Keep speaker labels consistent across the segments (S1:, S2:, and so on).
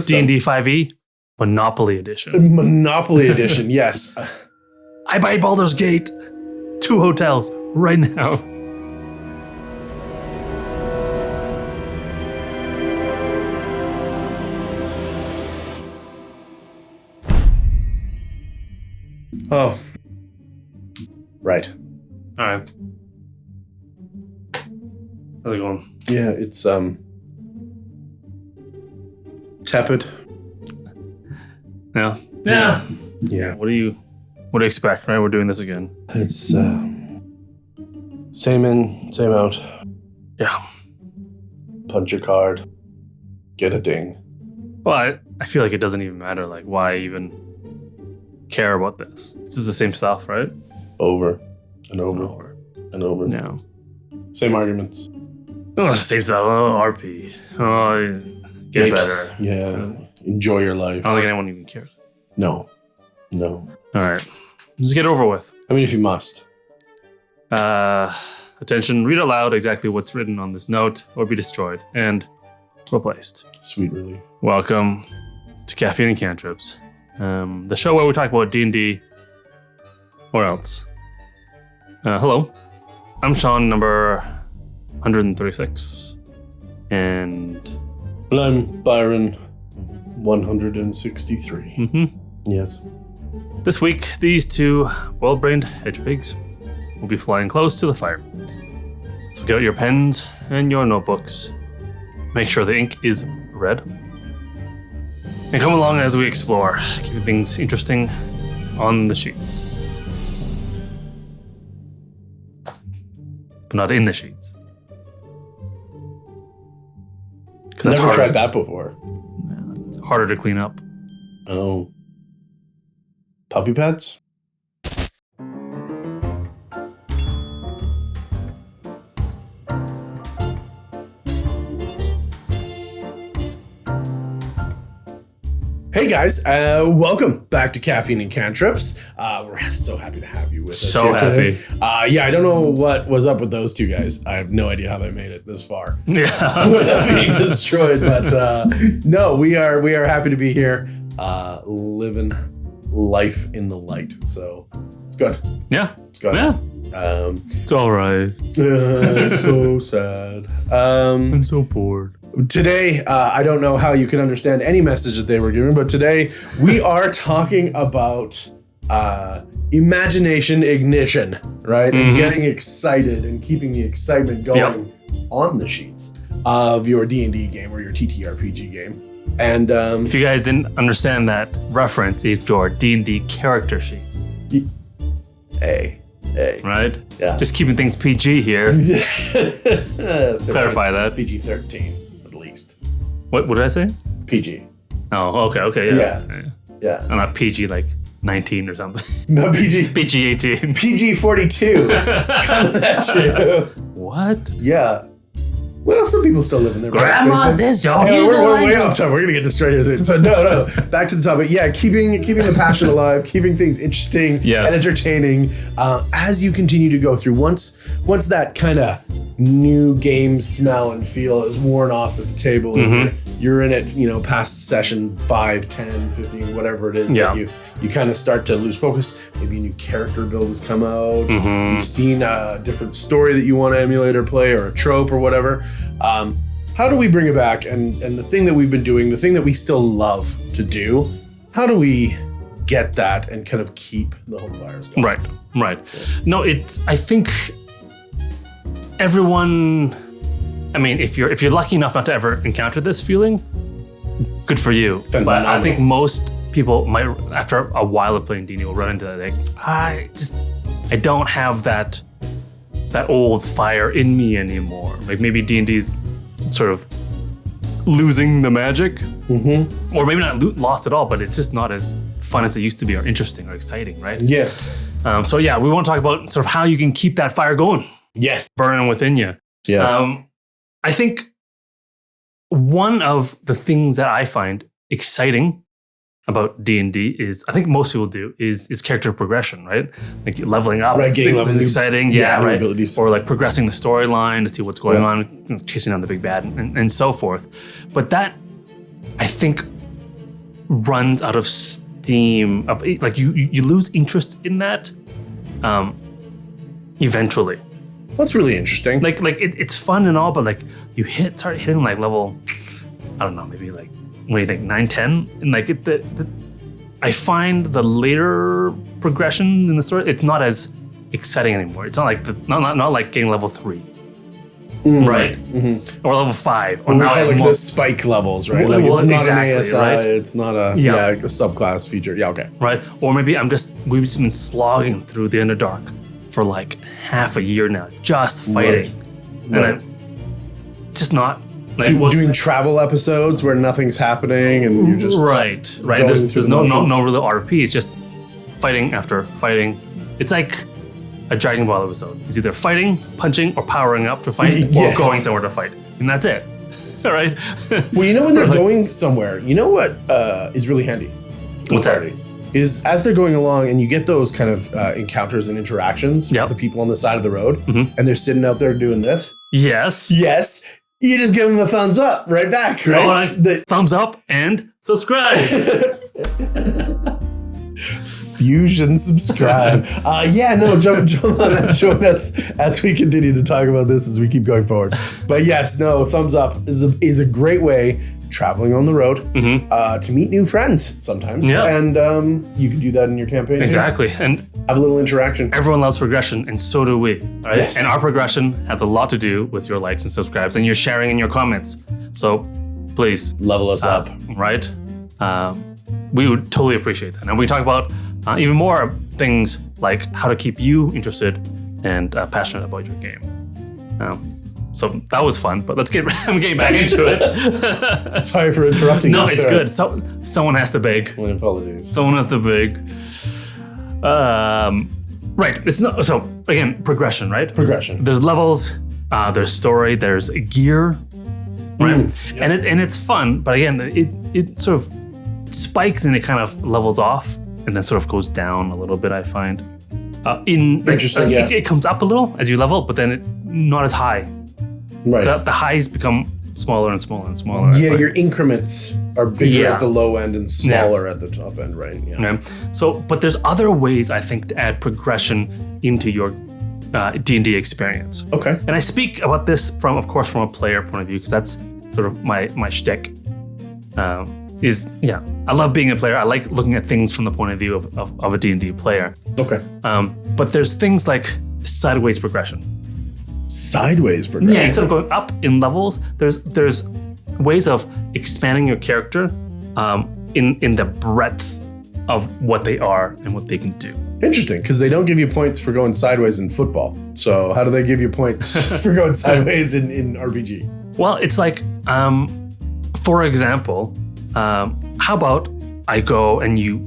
S1: D&D 5e, Monopoly Edition.
S2: Monopoly Edition, yes.
S1: I buy Baldur's Gate 2 hotels right now.
S2: Oh. Right.
S1: All right. How's it going?
S2: Yeah, it's tepid.
S1: Yeah.
S2: Yeah.
S1: What do you expect, right? We're doing this again.
S2: It's same in, same out.
S1: Yeah.
S2: Punch your card. Get a ding.
S1: Well, I feel like it doesn't even matter. Like, why even care about this? This is the same stuff, right?
S2: Over and over and over.
S1: Yeah.
S2: Same arguments.
S1: Oh, same stuff. Oh, RP. Oh, get better.
S2: Yeah. Enjoy your life.
S1: I don't think anyone even cares.
S2: No.
S1: All right. Just get it over with.
S2: I mean, if you must.
S1: Attention, read aloud exactly what's written on this note or be destroyed and replaced.
S2: Sweet relief.
S1: Welcome to Caffeine and Cantrips, the show where we talk about D&D or else. Hello, I'm Sean, number 136, and
S2: I'm Byron, 163.
S1: Mm-hmm.
S2: Yes.
S1: This week, these two well-brained hedgepigs will be flying close to the fire. So get out your pens and your notebooks. Make sure the ink is red. And come along as we explore, keeping things interesting on the sheets. But not in the sheets. Because that's
S2: Never tried that before.
S1: It's harder to clean up.
S2: Oh. Puppy pads? Hey guys, welcome back to Caffeine and Cantrips. We're so happy to have you with us.
S1: So
S2: here today.
S1: happy.
S2: Yeah, I don't know what was up with those two guys. I have no idea how they made it this far
S1: Yeah.
S2: without being destroyed. But no, we are happy to be here, living life in the light. So it's good.
S1: Yeah.
S2: It's good.
S1: Yeah. It's all right.
S2: So sad.
S1: I'm so bored.
S2: Today, I don't know how you can understand any message that they were giving, but today we are talking about imagination ignition, right? And getting excited and keeping the excitement going on the sheets of your D&D game or your TTRPG game. And
S1: if you guys didn't understand that reference, it's your D&D character sheets.
S2: Hey.
S1: Right?
S2: Yeah.
S1: Just keeping things PG here. Clarify that.
S2: PG-13, at least.
S1: What did I say?
S2: PG.
S1: Oh, okay, yeah.
S2: Yeah.
S1: I'm not PG like 19 or something.
S2: No, PG.
S1: PG 18.
S2: PG-42. Coming at you.
S1: What?
S2: Yeah. Well, some people still live in their
S1: Grandma's is your
S2: we're way off topic. We're gonna get destroyed here soon. So no. Back to the topic. Yeah, keeping the passion alive, keeping things interesting and entertaining as you continue to go through. Once that kind of new game smell and feel is worn off at the table, and you're in it, past session 5, 10, 15, whatever it is that you kind of start to lose focus. Maybe a new character build has come out. You've seen a different story that you want to emulate or play, or a trope or whatever. How do we bring it back? And the thing that we've been doing, the thing that we still love to do, how do we get that and kind of keep the home fires going?
S1: Right. Yeah. No, I think everyone, I mean, if you're lucky enough not to ever encounter this feeling, good for you. But I think most people might, after a while of playing D&D, will run into that. Like, I don't have that old fire in me anymore. Like maybe D&D's sort of losing the magic, or maybe not lost at all, but it's just not as fun as it used to be, or interesting, or exciting, right?
S2: Yeah.
S1: So yeah, we want to talk about sort of how you can keep that fire going.
S2: Yes.
S1: Burning within you.
S2: Yes.
S1: I think one of the things that I find exciting about D&D is, I think most people do, is character progression, right? Like leveling up.
S2: Right, getting
S1: this is exciting. Yeah, right.
S2: Abilities.
S1: Or like progressing the storyline to see what's going on, chasing down the big bad and so forth. But that, I think, runs out of steam. Like you lose interest in that eventually.
S2: That's really interesting.
S1: Like it's fun and all, but like you start hitting like level, I don't know, maybe like, what do you think, 9, 10? And like I find the later progression in the story, it's not as exciting anymore. It's not like not like getting level 3. Right? Mm-hmm. Or level 5. Or
S2: now like the spike levels, right? Like it's not
S1: exactly,
S2: an ASI,
S1: right?
S2: It's not a a subclass feature. Yeah, okay.
S1: Right? Or maybe we've just been slogging through the Underdark for like half a year now, just fighting. Right. And I'm just not like
S2: doing travel episodes where nothing's happening and you're just
S1: right. There's no real RP. It's just fighting after fighting. It's like a Dragon Ball episode. It's either fighting, punching, or powering up to fight, or going somewhere to fight, and that's it. All right.
S2: Well, you know when they're going somewhere, you know what is really handy?
S1: What's that?
S2: Is as they're going along and you get those kind of encounters and interactions with the people on the side of the road, and they're sitting out there doing this.
S1: Yes.
S2: You just give them a thumbs up right back, right?
S1: Thumbs up and subscribe.
S2: Fusion subscribe. Jump on and join us as we continue to talk about this as we keep going forward. But yes, thumbs up is a great way traveling on the road to meet new friends sometimes. Yeah. And you can do that in your campaign.
S1: Exactly. Too. And
S2: have a little interaction.
S1: Everyone loves progression, and so do we. Right? Yes. And our progression has a lot to do with your likes and subscribes and your sharing and your comments. So please
S2: level us up.
S1: Right? We would totally appreciate that. And we talk about even more things like how to keep you interested and passionate about your game. So that was fun, but I'm getting back into it.
S2: Sorry for interrupting you,
S1: No, it's good. So someone has to beg.
S2: My apologies.
S1: Someone has to beg. Right. It's not, so again, progression, right?
S2: Progression.
S1: There's levels, there's story, there's gear, right? And it's fun, but again, it sort of spikes and it kind of levels off and then sort of goes down a little bit, I find.
S2: Interesting,
S1: it comes up a little as you level, but then not as high.
S2: Right.
S1: The highs become smaller and smaller and smaller.
S2: Yeah, your increments are bigger at the low end and smaller at the top end, right?
S1: Yeah. So, but there's other ways, I think, to add progression into your D&D experience.
S2: Okay.
S1: And I speak about this from a player point of view, because that's sort of my shtick. I love being a player. I like looking at things from the point of view of a D&D player.
S2: Okay.
S1: But there's things like sideways progression.
S2: Sideways progression?
S1: Yeah, instead of going up in levels, there's ways of expanding your character in the breadth of what they are and what they can do.
S2: Interesting, because they don't give you points for going sideways in football. So how do they give you points for going sideways in RPG?
S1: Well, it's like, for example, how about I go and you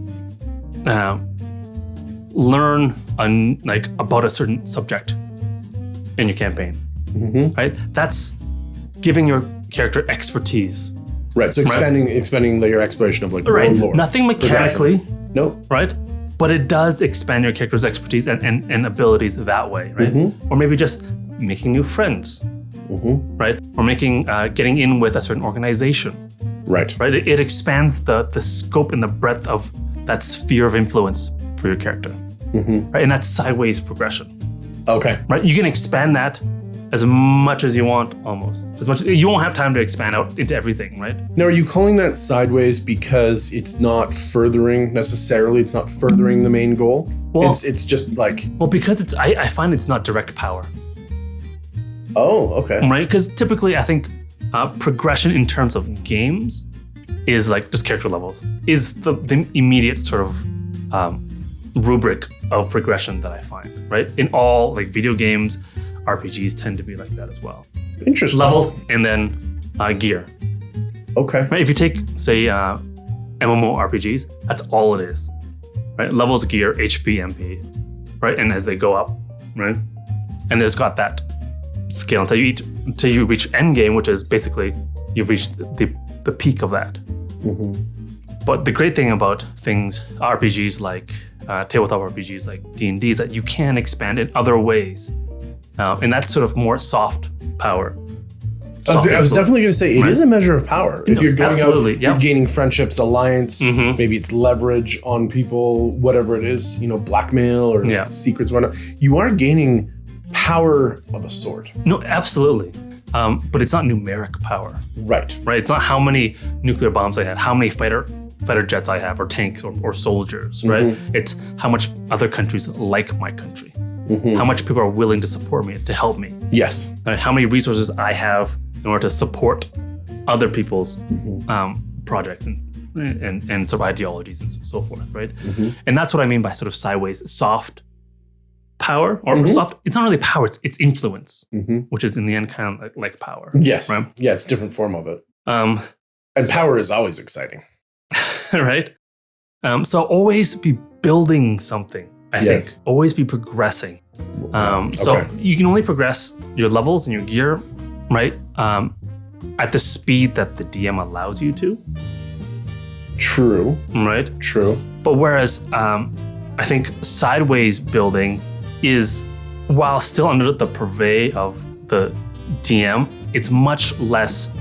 S1: learn about a certain subject in your campaign, right? That's giving your character expertise.
S2: Right, so expanding your exploration of lore.
S1: Nothing mechanically.
S2: Nope.
S1: Right? But it does expand your character's expertise and abilities that way, right? Or maybe just making new friends, right? Or getting in with a certain organization.
S2: Right.
S1: It expands the scope and the breadth of that sphere of influence for your character. Right? And that's sideways progression.
S2: Okay.
S1: Right? You can expand that as much as you want, almost. As much you won't have time to expand out into everything, right?
S2: Now, are you calling that sideways because it's not furthering the main goal? Well, it's just like...
S1: Well, because I find it's not direct power.
S2: Oh, okay.
S1: Right? Because typically I think progression in terms of games is like just character levels, is the immediate sort of rubric of progression that I find, right? In all like video games, RPGs tend to be like that as well.
S2: Interesting.
S1: Levels and then gear.
S2: Okay.
S1: Right? If you take, say, MMORPGs, that's all it is, right? Levels, gear, HP, MP, right? And as they go up, right? And there's got that scale until you reach endgame, which is basically you've reached the peak of that. But the great thing about RPGs like tabletop RPGs like D&D is that you can expand in other ways. And that's sort of more soft power.
S2: I was definitely going to say it is a measure of power. If you're going out, you're gaining friendships, alliance, maybe it's leverage on people, whatever it is, blackmail or secrets, whatnot. You are gaining power of a sort.
S1: No, absolutely. But it's not numeric power.
S2: Right.
S1: It's not how many nuclear bombs I have, how many fighter jets I have, or tanks or soldiers, right? It's how much other countries like my country. How much people are willing to support me, to help me.
S2: Yes.
S1: Right? How many resources I have in order to support other people's projects and sort of ideologies and so forth, right? And that's what I mean by sort of sideways soft power, or soft. It's not really power; it's influence, which is in the end kind of like power.
S2: Yes.
S1: Right?
S2: Yeah, it's a different form of it. And power is always exciting,
S1: right? So always be building something. I think always be progressing. So you can only progress your levels and your gear, right? At the speed that the DM allows you to.
S2: True.
S1: Right?
S2: True.
S1: But whereas I think sideways building is, while still under the purvey of the DM, it's much less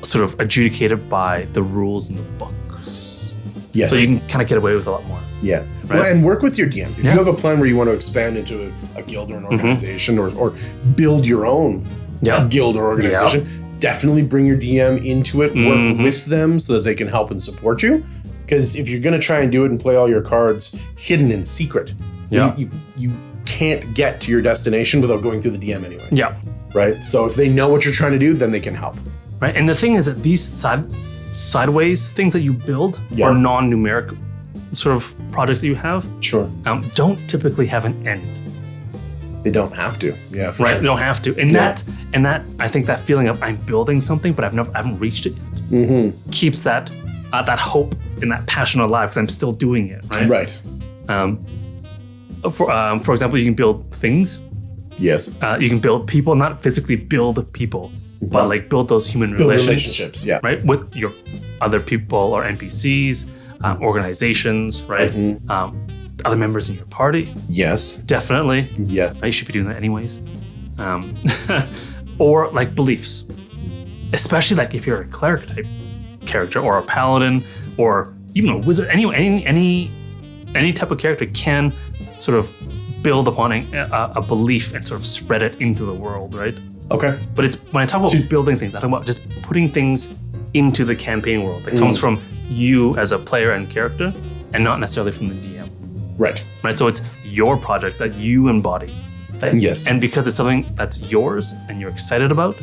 S1: sort of adjudicated by the rules in the books.
S2: Yes.
S1: So you can kind of get away with a lot more.
S2: Yeah. Right? Well, and work with your DM. If you have a plan where you want to expand into a guild or an organization or build your own guild or organization, definitely bring your DM into it, work with them so that they can help and support you. Because if you're going to try and do it and play all your cards hidden in secret, you can't get to your destination without going through the DM anyway.
S1: Yeah.
S2: Right? So if they know what you're trying to do, then they can help.
S1: Right. And the thing is that these sideways things that you build or non-numeric sort of projects that you have don't typically have an end.
S2: They don't have to. Yeah, for
S1: right.
S2: Sure.
S1: They don't have to. And that I think that feeling of I'm building something, but I haven't reached it yet, keeps that hope and that passion alive because I'm still doing it. Right. For example, you can build things.
S2: Yes.
S1: You can build people, not physically build people, but like build those human relationships.
S2: Yeah.
S1: Right. With your other people or NPCs, organizations, right? Other members in your party.
S2: Yes.
S1: Definitely.
S2: Yes.
S1: You should be doing that anyways. Or like beliefs, especially like if you're a cleric type character or a paladin or even a wizard. Any type of character can sort of build upon a belief and sort of spread it into the world, right?
S2: Okay.
S1: But it's when I talk about building things, I talk about just putting things into the campaign world that comes from you as a player and character, and not necessarily from the DM.
S2: Right.
S1: So it's your project that you embody. Right?
S2: Yes.
S1: And because it's something that's yours and you're excited about,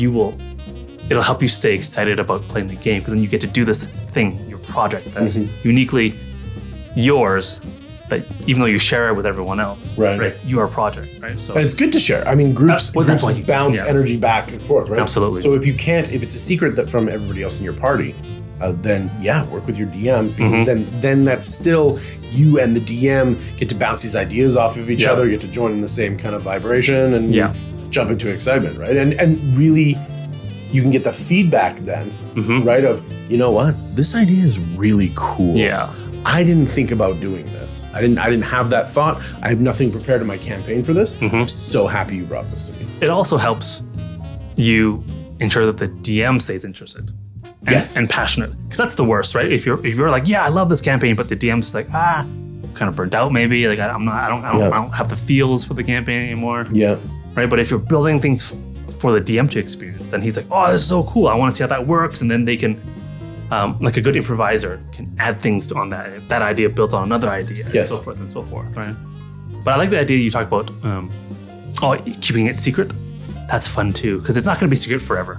S1: it'll help you stay excited about playing the game, because then you get to do this thing, your project that's uniquely yours, that even though you share it with everyone else, right? Your project, right? So
S2: and it's good to share. I mean, groups
S1: that's why you
S2: bounce energy back and forth, right?
S1: Absolutely.
S2: So if it's a secret that from everybody else in your party, then work with your DM, because then that's still you and the DM get to bounce these ideas off of each other, get to join in the same kind of vibration and jump into excitement, right? And really, you can get the feedback then, right? Of, you know what, this idea is really cool.
S1: Yeah.
S2: I didn't think about doing this. I didn't have that thought. I have nothing prepared in my campaign for this. I'm so happy you brought this to me.
S1: It also helps you ensure that the DM stays interested and passionate, because that's the worst, right? If you're like, I love this campaign, but the DM's like, kind of burnt out maybe. Like I don't have the feels for the campaign anymore. Yeah. Right. But if you're building things for the DM to experience, and he's like, oh, this is so cool, I want to see how that works, and then they can. Like a good improviser can add things on that idea built on another idea, and so forth and so forth, right? But I like the idea you talked about, keeping it secret. That's fun too, because it's not going to be secret forever,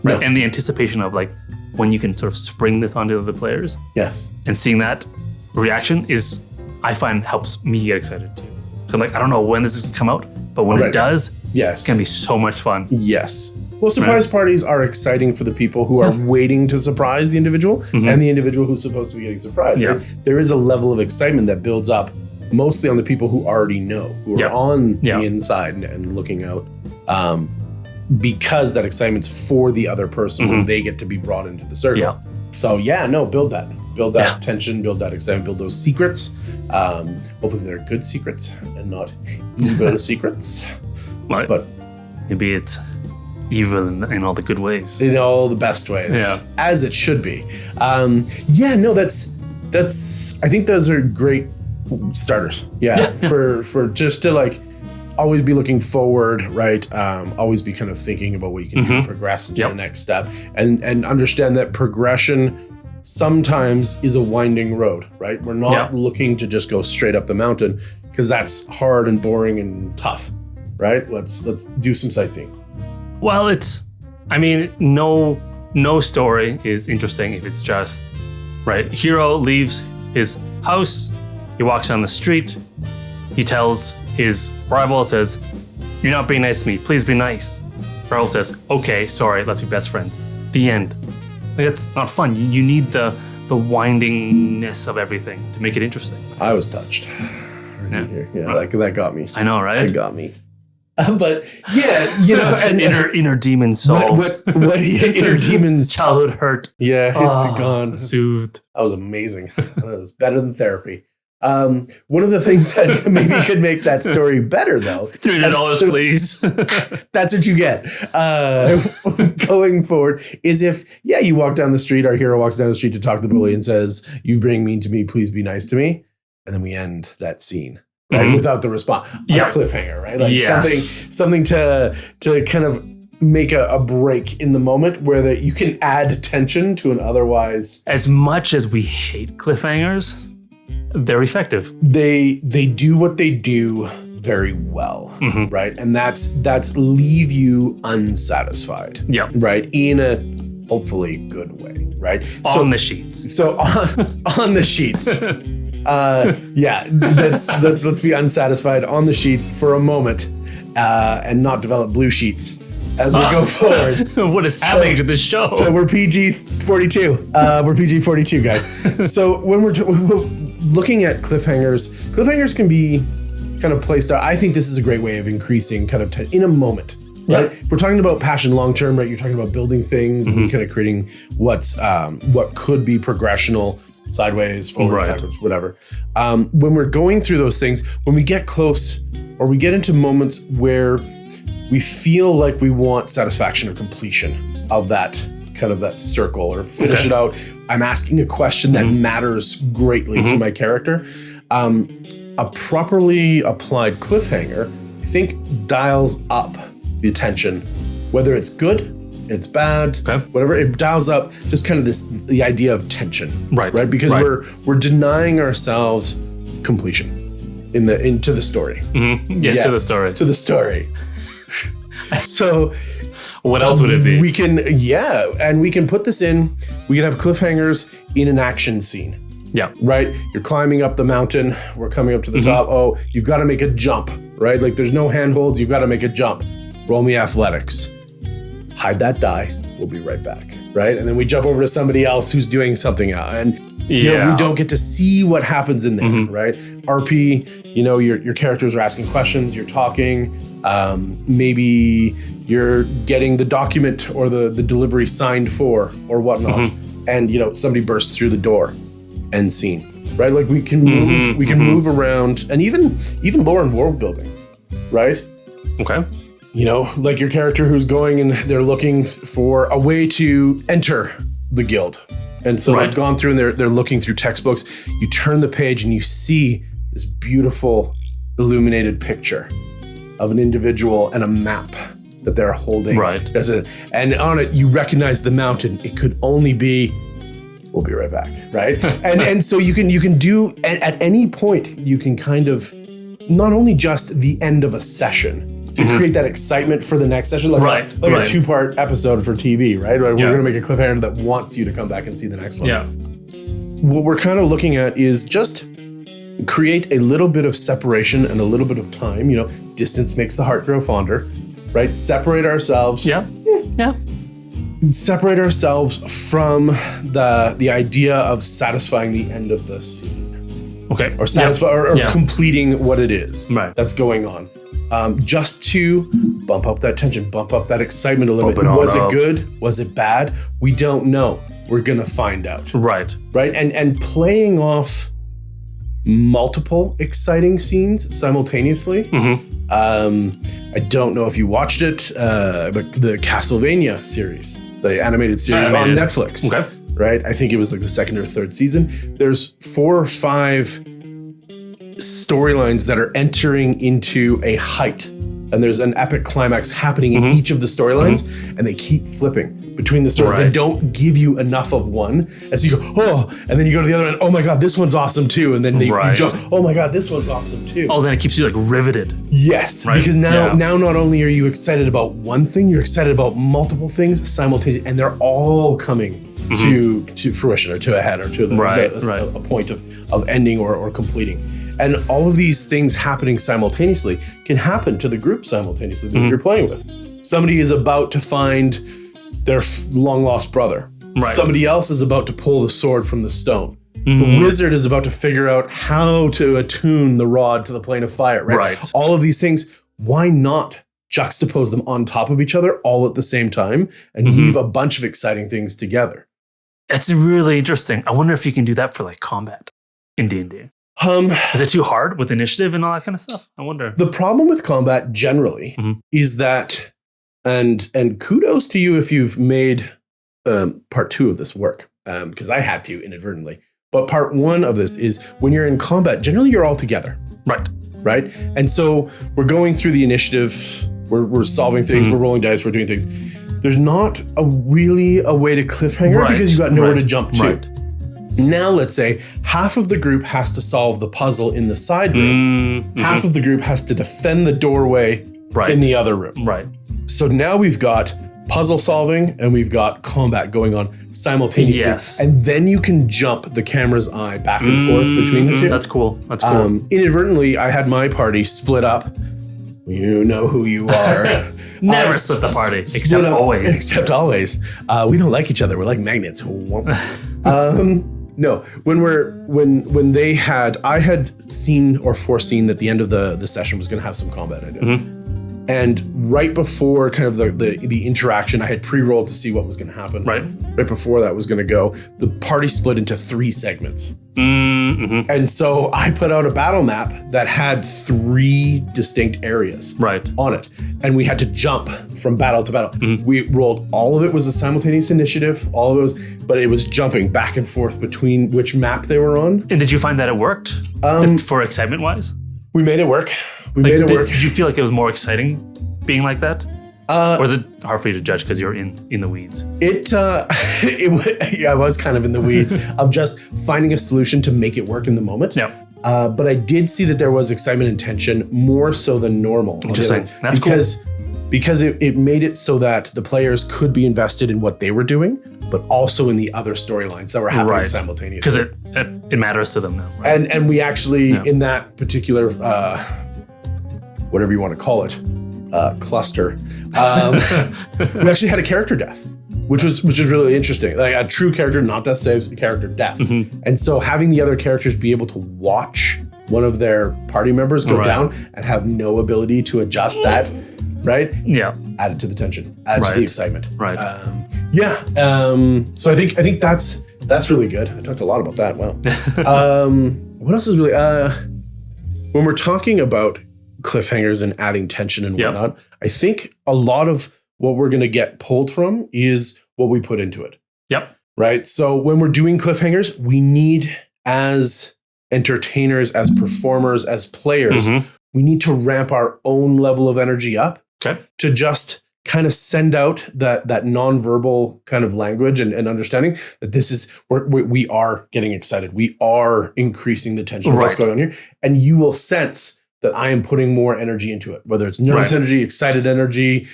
S1: right? No. And the anticipation of like when you can sort of spring this onto the players, and seeing that reaction is, I find, helps me get excited too. So I'm like, I don't know when this is going to come out, but when it does, it's going to be so much fun.
S2: Yes. Well, surprise parties are exciting for the people who are waiting to surprise the individual and the individual who's supposed to be getting surprised. Yeah. Right? There is a level of excitement that builds up mostly on the people who already know, who are on the inside and looking out, because that excitement's for the other person when they get to be brought into the circle. Yeah. So build that. Build that tension, build that excitement, build those secrets. Hopefully they're good secrets and not evil secrets.
S1: But maybe it's evil in all the good ways.
S2: In all the best ways.
S1: Yeah.
S2: As it should be. That's I think those are great starters. Yeah. For just to like always be looking forward, right? Always be kind of thinking about what you can do to progress into the next step, and understand that progression sometimes is a winding road, right? We're not looking to just go straight up the mountain, because that's hard and boring and tough, right? Let's do some sightseeing.
S1: Well, no story is interesting if it's just, right, hero leaves his house, he walks down the street, he tells his rival, says, "You're not being nice to me, please be nice." Rival says, "Okay, sorry, let's be best friends." The end. Like, it's not fun. You need the windingness of everything to make it interesting.
S2: I was touched. That got me.
S1: I know, right?
S2: That got me. But yeah, and
S1: inner demon solved.
S2: What inner demons?
S1: Childhood hurt.
S2: Yeah, it's gone.
S1: Soothed.
S2: That was amazing. That was better than therapy. One of the things that maybe could make that story better, though,
S1: $300, please.
S2: That's what you get. Going forward is if you walk down the street, our hero walks down the street to talk to the bully and says, "You bring mean to me, please be nice to me," and then we end that scene. Right, without the response, a cliffhanger, right? Like something to kind of make a break in the moment where that you can add tension to an otherwise.
S1: As much as we hate cliffhangers, they're effective.
S2: They do what they do very well, right? And that's leave you unsatisfied, right? In a hopefully good way, right?
S1: On the sheets.
S2: So on the sheets. Let's be unsatisfied on the sheets for a moment, and not develop blue sheets as we go forward.
S1: What is happening to this show?
S2: So we're PG-42. We're PG-42, guys. So when we're looking at cliffhangers can be kind of placed out. I think this is a great way of increasing kind of in a moment. Right? If we're talking about passion long term, right? You're talking about building things and kind of creating what could be progressional. Sideways, forward, backwards, whatever. When we're going through those things, when we get close or we get into moments where we feel like we want satisfaction or completion of that kind of that circle or finish it out, I'm asking a question that matters greatly to my character. A properly applied cliffhanger, I think, dials up the attention, whether it's good, it's bad, whatever. It dials up just kind of the idea of tension, right? Because we're denying ourselves completion into the story.
S1: Yes, to the story.
S2: To the story. So,
S1: what else would it be?
S2: We can and we can put this in. We can have cliffhangers in an action scene. Yeah. Right. You're climbing up the mountain. We're coming up to the top. Oh, you've got to make a jump. Right. Like there's no handholds. You've got to make a jump. Roll me athletics. Hide that die. We'll be right back. Right. And then we jump over to somebody else who's doing something else. And you know, we don't get to see what happens in there. Right. RP, you know, your characters are asking questions. You're talking. Maybe you're getting the document or the delivery signed for or whatnot. And, you know, somebody bursts through the door. End scene. Right. Like we can move. We can move around, and even lore and world building. Right.
S1: Okay.
S2: You know, like your character who's going and they're looking for a way to enter the guild. And so they've gone through and they're looking through textbooks. You turn the page and you see this beautiful illuminated picture of an individual and a map that they're holding. Right. And on it, you recognize the mountain. It could only be, we'll be right back. Right. and so you can do at any point, you can kind of not only just the end of a session, to create that excitement for the next session, like a 2-part episode for TV, right? We're going to make a cliffhanger that wants you to come back and see the next one. Yeah. What we're kind of looking at is just create a little bit of separation and a little bit of time. You know, distance makes the heart grow fonder, right? Separate ourselves. Separate ourselves from the idea of satisfying the end of the scene. Okay. Or completing what it is that's going on. Just to bump up that tension, bump up that excitement a little bit. Was it good? Was it bad? We don't know. We're gonna find out. Right. And playing off multiple exciting scenes simultaneously. I don't know if you watched it, but the Castlevania series, the animated series on Netflix.
S1: Okay.
S2: Right? I think it was like the second or third season. There's 4 or 5 storylines that are entering into a height, and there's an epic climax happening in each of the storylines, and they keep flipping between the stories. They don't give you enough of one, and so you go, oh, and then you go to the other end, oh my god, this one's awesome too, and then you jump, oh my god, this one's awesome too.
S1: Oh, then it keeps you like riveted.
S2: Yes, because now not only are you excited about one thing, you're excited about multiple things simultaneously, and they're all coming to fruition, or to a head, or to a point of ending or completing. And all of these things happening simultaneously can happen to the group simultaneously that you're playing with. Somebody is about to find their long lost brother. Somebody else is about to pull the sword from the stone. The wizard is about to figure out how to attune the rod to the plane of fire. Right. All of these things, why not juxtapose them on top of each other all at the same time and weave a bunch of exciting things together?
S1: It's really interesting. I wonder if you can do that for like combat in D&D. Is it too hard with initiative and all that kind of stuff? I wonder.
S2: The problem with combat generally is that, and kudos to you if you've made part 2 of this work, because I had to inadvertently. But part 1 of this is when you're in combat, generally you're all together. Right? And so we're going through the initiative, we're solving things, we're rolling dice, we're doing things. There's not really a way to cliffhanger because you've got nowhere to jump to. Now, let's say half of the group has to solve the puzzle in the side room. Half of the group has to defend the doorway in the other room. So now we've got puzzle solving and we've got combat going on simultaneously. And then you can jump the camera's eye back and forth between the two.
S1: That's cool.
S2: Inadvertently, I had my party split up. You know who you are.
S1: Never split the party, except always.
S2: Except always. We don't like each other. We're like magnets. No, I had seen or foreseen that the end of the session was going to have some combat in it. And right before kind of the interaction, I had pre-rolled to see what was going to happen. Right before that was going to go, the party split into 3 segments. And so I put out a battle map that had 3 distinct areas on it. And we had to jump from battle to battle. We rolled, all of it was a simultaneous initiative, all of those, but it was jumping back and forth between which map they were on.
S1: And did you find that it worked for excitement wise?
S2: We made it work.
S1: Did you feel like it was more exciting being like that? Or is it hard for you to judge because you're in the weeds? I was kind of in the weeds of just finding a solution to make it work in the moment. But I did see that there was excitement and tension more so than normal. Interesting. That's cool.
S2: Because it made it so that the players could be invested in what they were doing, but also in the other storylines that were happening simultaneously.
S1: Because it matters to them now. Right?
S2: And we actually, in that particular, whatever you want to call it, cluster, we actually had a character death, which was really interesting. Like a true character, not death saves, a character death. And so having the other characters be able to watch one of their party members go down and have no ability to adjust that, added to the tension, added to the excitement. So I think that's really good. I talked a lot about that. Wow. What else is really when we're talking about cliffhangers and adding tension and whatnot, I think a lot of what we're going to get pulled from is what we put into it. Right. So when we're doing cliffhangers, we need, as entertainers, as performers, as players, we need to ramp our own level of energy up to just kind of send out that nonverbal kind of language and understanding that this is we are getting excited. We are increasing the tension of what's going on here. And you will sense that I am putting more energy into it, whether it's nervous energy, excited energy,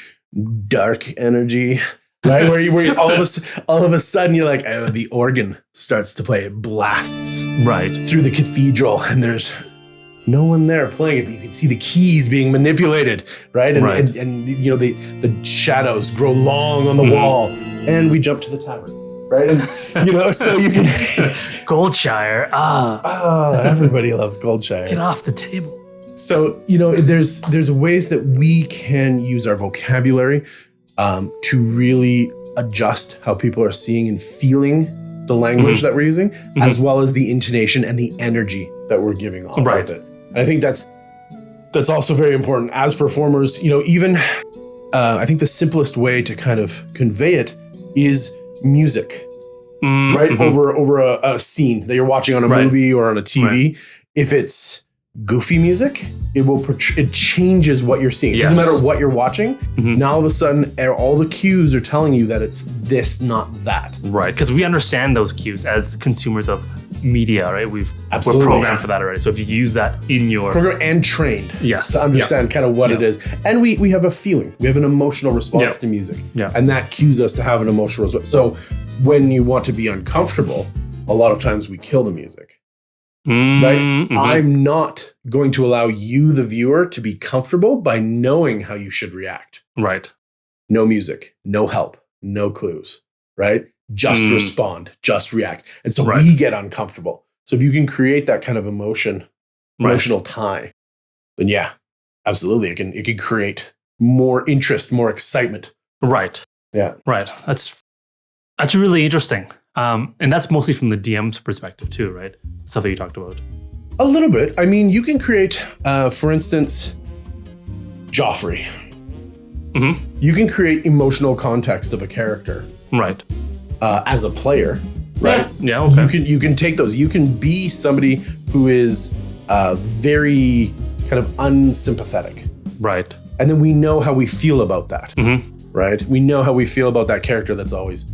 S2: dark energy, right? where all of a sudden you're like, oh, the organ starts to play. It blasts through the cathedral and there's no one there playing it, but you can see the keys being manipulated, right? And you know, the shadows grow long on the wall, and we jump to the tavern, right? And you know, so you can
S1: Goldshire.
S2: Everybody loves Goldshire.
S1: Get off the table.
S2: So, you know, there's ways that we can use our vocabulary to really adjust how people are seeing and feeling the language that we're using, as well as the intonation and the energy that we're giving off of it. And I think that's also very important as performers. Even I think the simplest way to kind of convey it is music, right? Over a scene that you're watching on a movie or on a TV. If it's goofy music, it changes what you're seeing. It doesn't matter what you're watching. Now all of a sudden, all the cues are telling you that it's this, not that.
S1: Right, because we understand those cues as consumers of media, right? We're programmed for that already. So if you use that in your
S2: program and trained, to understand kind of what it is, and we have a feeling, we have an emotional response to music, and that cues us to have an emotional response. So when you want to be uncomfortable, a lot of times we kill the music. Right? I'm not going to allow you, the viewer, to be comfortable by knowing how you should react.
S1: Right.
S2: No music, no help, no clues, right? Just respond, just react. And so we get uncomfortable. So if you can create that kind of emotional tie, then absolutely. It can create more interest, more excitement.
S1: Right.
S2: Yeah.
S1: Right. That's really interesting. And that's mostly from the DM's perspective too, right? Stuff that you talked about.
S2: A little bit. I mean, you can create, for instance, Joffrey. You can create emotional context of a character.
S1: Right.
S2: As a player, right?
S1: Yeah, okay.
S2: You can take those. You can be somebody who is very kind of unsympathetic.
S1: Right.
S2: And then we know how we feel about that. Right? We know how we feel about that character that's always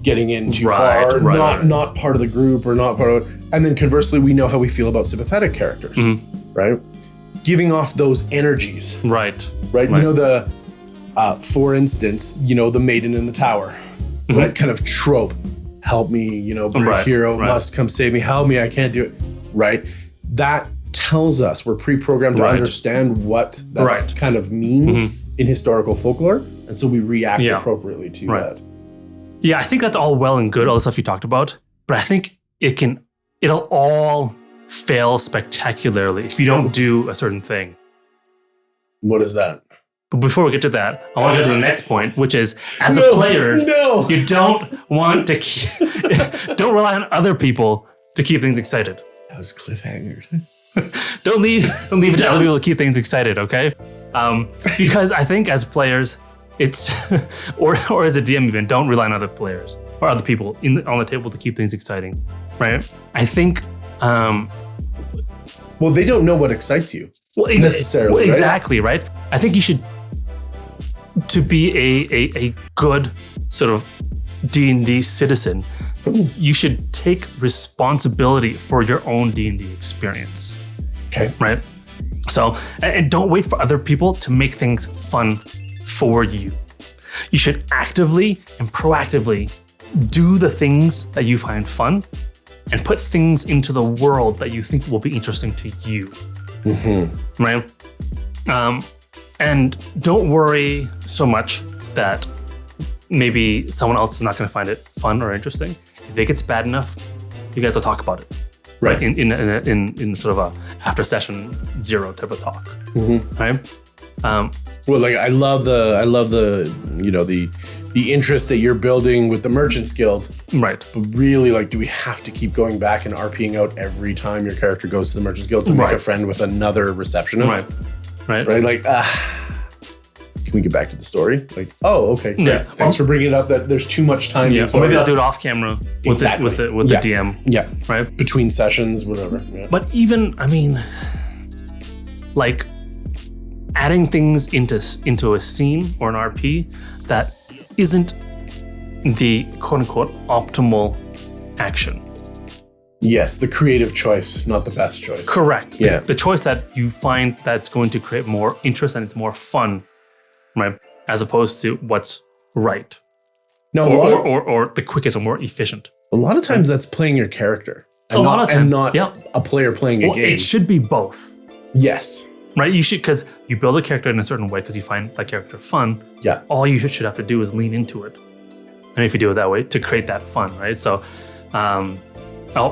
S2: getting in too far, not part of the group or not part of it. And then conversely, we know how we feel about sympathetic characters, right? Giving off those energies.
S1: Right.
S2: For instance, the maiden in the tower, that kind of trope. Help me, brave hero must come save me. Help me, I can't do it. Right? That tells us we're pre-programmed to understand what that kind of means in historical folklore. And so we react appropriately to that.
S1: Yeah, I think that's all well and good, all the stuff you talked about. But I think it'll all fail spectacularly if you don't do a certain thing.
S2: What is that?
S1: But before we get to that, I want to get to the next point, which is as a player, you don't want to don't rely on other people to keep things excited.
S2: That was cliffhanger.
S1: Don't leave it to other people to keep things excited, okay? Because I think as players, it's or as a DM even, don't rely on other players or other people on the table to keep things exciting, right? I think.
S2: Well, they don't know what excites you necessarily.
S1: Well, exactly, right? I think you should, to be a good sort of D&D citizen, you should take responsibility for your own D&D experience.
S2: Okay.
S1: Right? So, and don't wait for other people to make things fun for you. You should actively and proactively do the things that you find fun and put things into the world that you think will be interesting to you. Right? And don't worry so much that maybe someone else is not going to find it fun or interesting. If it gets bad enough, you guys will talk about it. Right? In sort of a after session 0 type of talk. Right?
S2: Well, like I love the the interest that you're building with the Merchants Guild.
S1: Right.
S2: But really, like, do we have to keep going back and RPing out every time your character goes to the Merchants Guild to make a friend with another receptionist?
S1: Right.
S2: Like, can we get back to the story? Like, oh, okay, great. Yeah. Thanks for bringing it up. That there's too much time.
S1: Yeah. Or maybe I'll do it off camera with the DM.
S2: Yeah.
S1: Right.
S2: Between sessions, whatever. Yeah.
S1: But even, I mean, like, adding things into a scene or an RP that isn't the quote-unquote optimal action.
S2: Yes, the creative choice, not the best choice.
S1: Correct.
S2: Yeah.
S1: The choice that you find that's going to create more interest and it's more fun, right? As opposed to what's right.
S2: No,
S1: or the quickest or more efficient.
S2: A lot of times that's playing your character. And not a player playing a game.
S1: It should be both.
S2: Yes.
S1: Right? You should, because you build a character in a certain way because you find that character fun.
S2: Yeah.
S1: All you should have to do is lean into it. And if you do it that way, to create that fun, right? So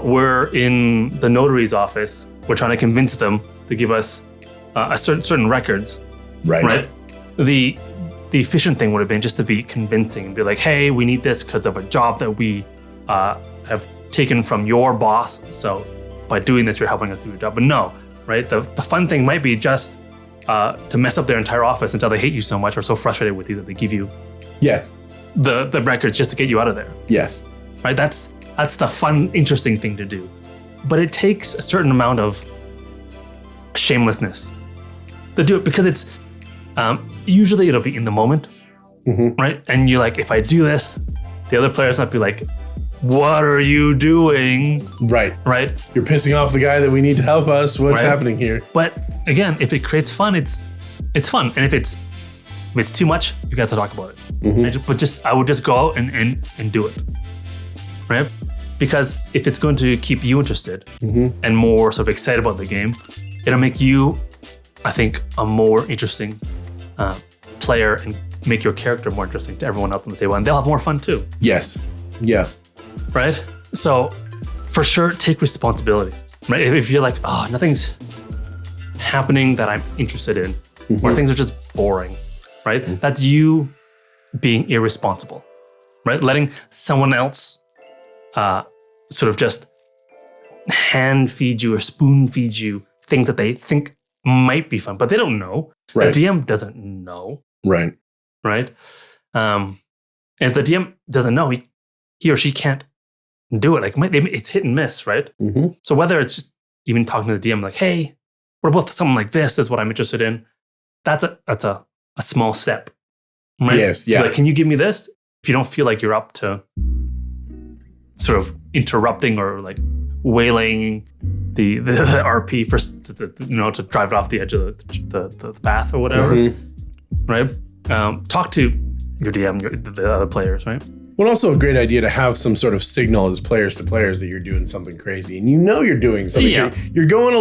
S1: we're in the notary's office. We're trying to convince them to give us a certain records. Right? The efficient thing would have been just to be convincing and be like, hey, we need this because of a job that we have taken from your boss. So by doing this, you're helping us do your job. But no, right? The fun thing might be just to mess up their entire office until they hate you so much or so frustrated with you that they give you the records just to get you out of there.
S2: Yes.
S1: Right? That's the fun, interesting thing to do. But it takes a certain amount of shamelessness to do it, because it's usually it'll be in the moment, right? And you're like, if I do this, the other players might be like, what are you doing?
S2: Right. You're pissing off the guy that we need to help us. What's happening here?
S1: But again, if it creates fun, it's fun. And if it's too much, you got to talk about it. I would just go out and do it, right? Because if it's going to keep you interested and more sort of excited about the game, it'll make you, I think, a more interesting player and make your character more interesting to everyone else on the table. And they'll have more fun too.
S2: Yes. Yeah.
S1: Right? So for sure, take responsibility, right? If you're like, oh, nothing's happening that I'm interested in, or things are just boring, right? That's you being irresponsible, right? Letting someone else sort of just hand feed you or spoon feed you things that they think might be fun, but they don't know.
S2: Right.
S1: The DM doesn't know.
S2: Right.
S1: And if the DM doesn't know, he or she can't do it. Like it's hit and miss, right? So whether it's just even talking to the DM, like, hey, what about something like this is what I'm interested in. That's a small step, right?
S2: Yes. Yeah.
S1: Like, can you give me this? If you don't feel like you're up to sort of interrupting or like waylaying the RP to drive it off the edge of the path or whatever, right? Talk to your DM, the other players, right?
S2: Well, also a great idea to have some sort of signal as players to players that you're doing something crazy, and you're doing something.
S1: Yeah.
S2: You're going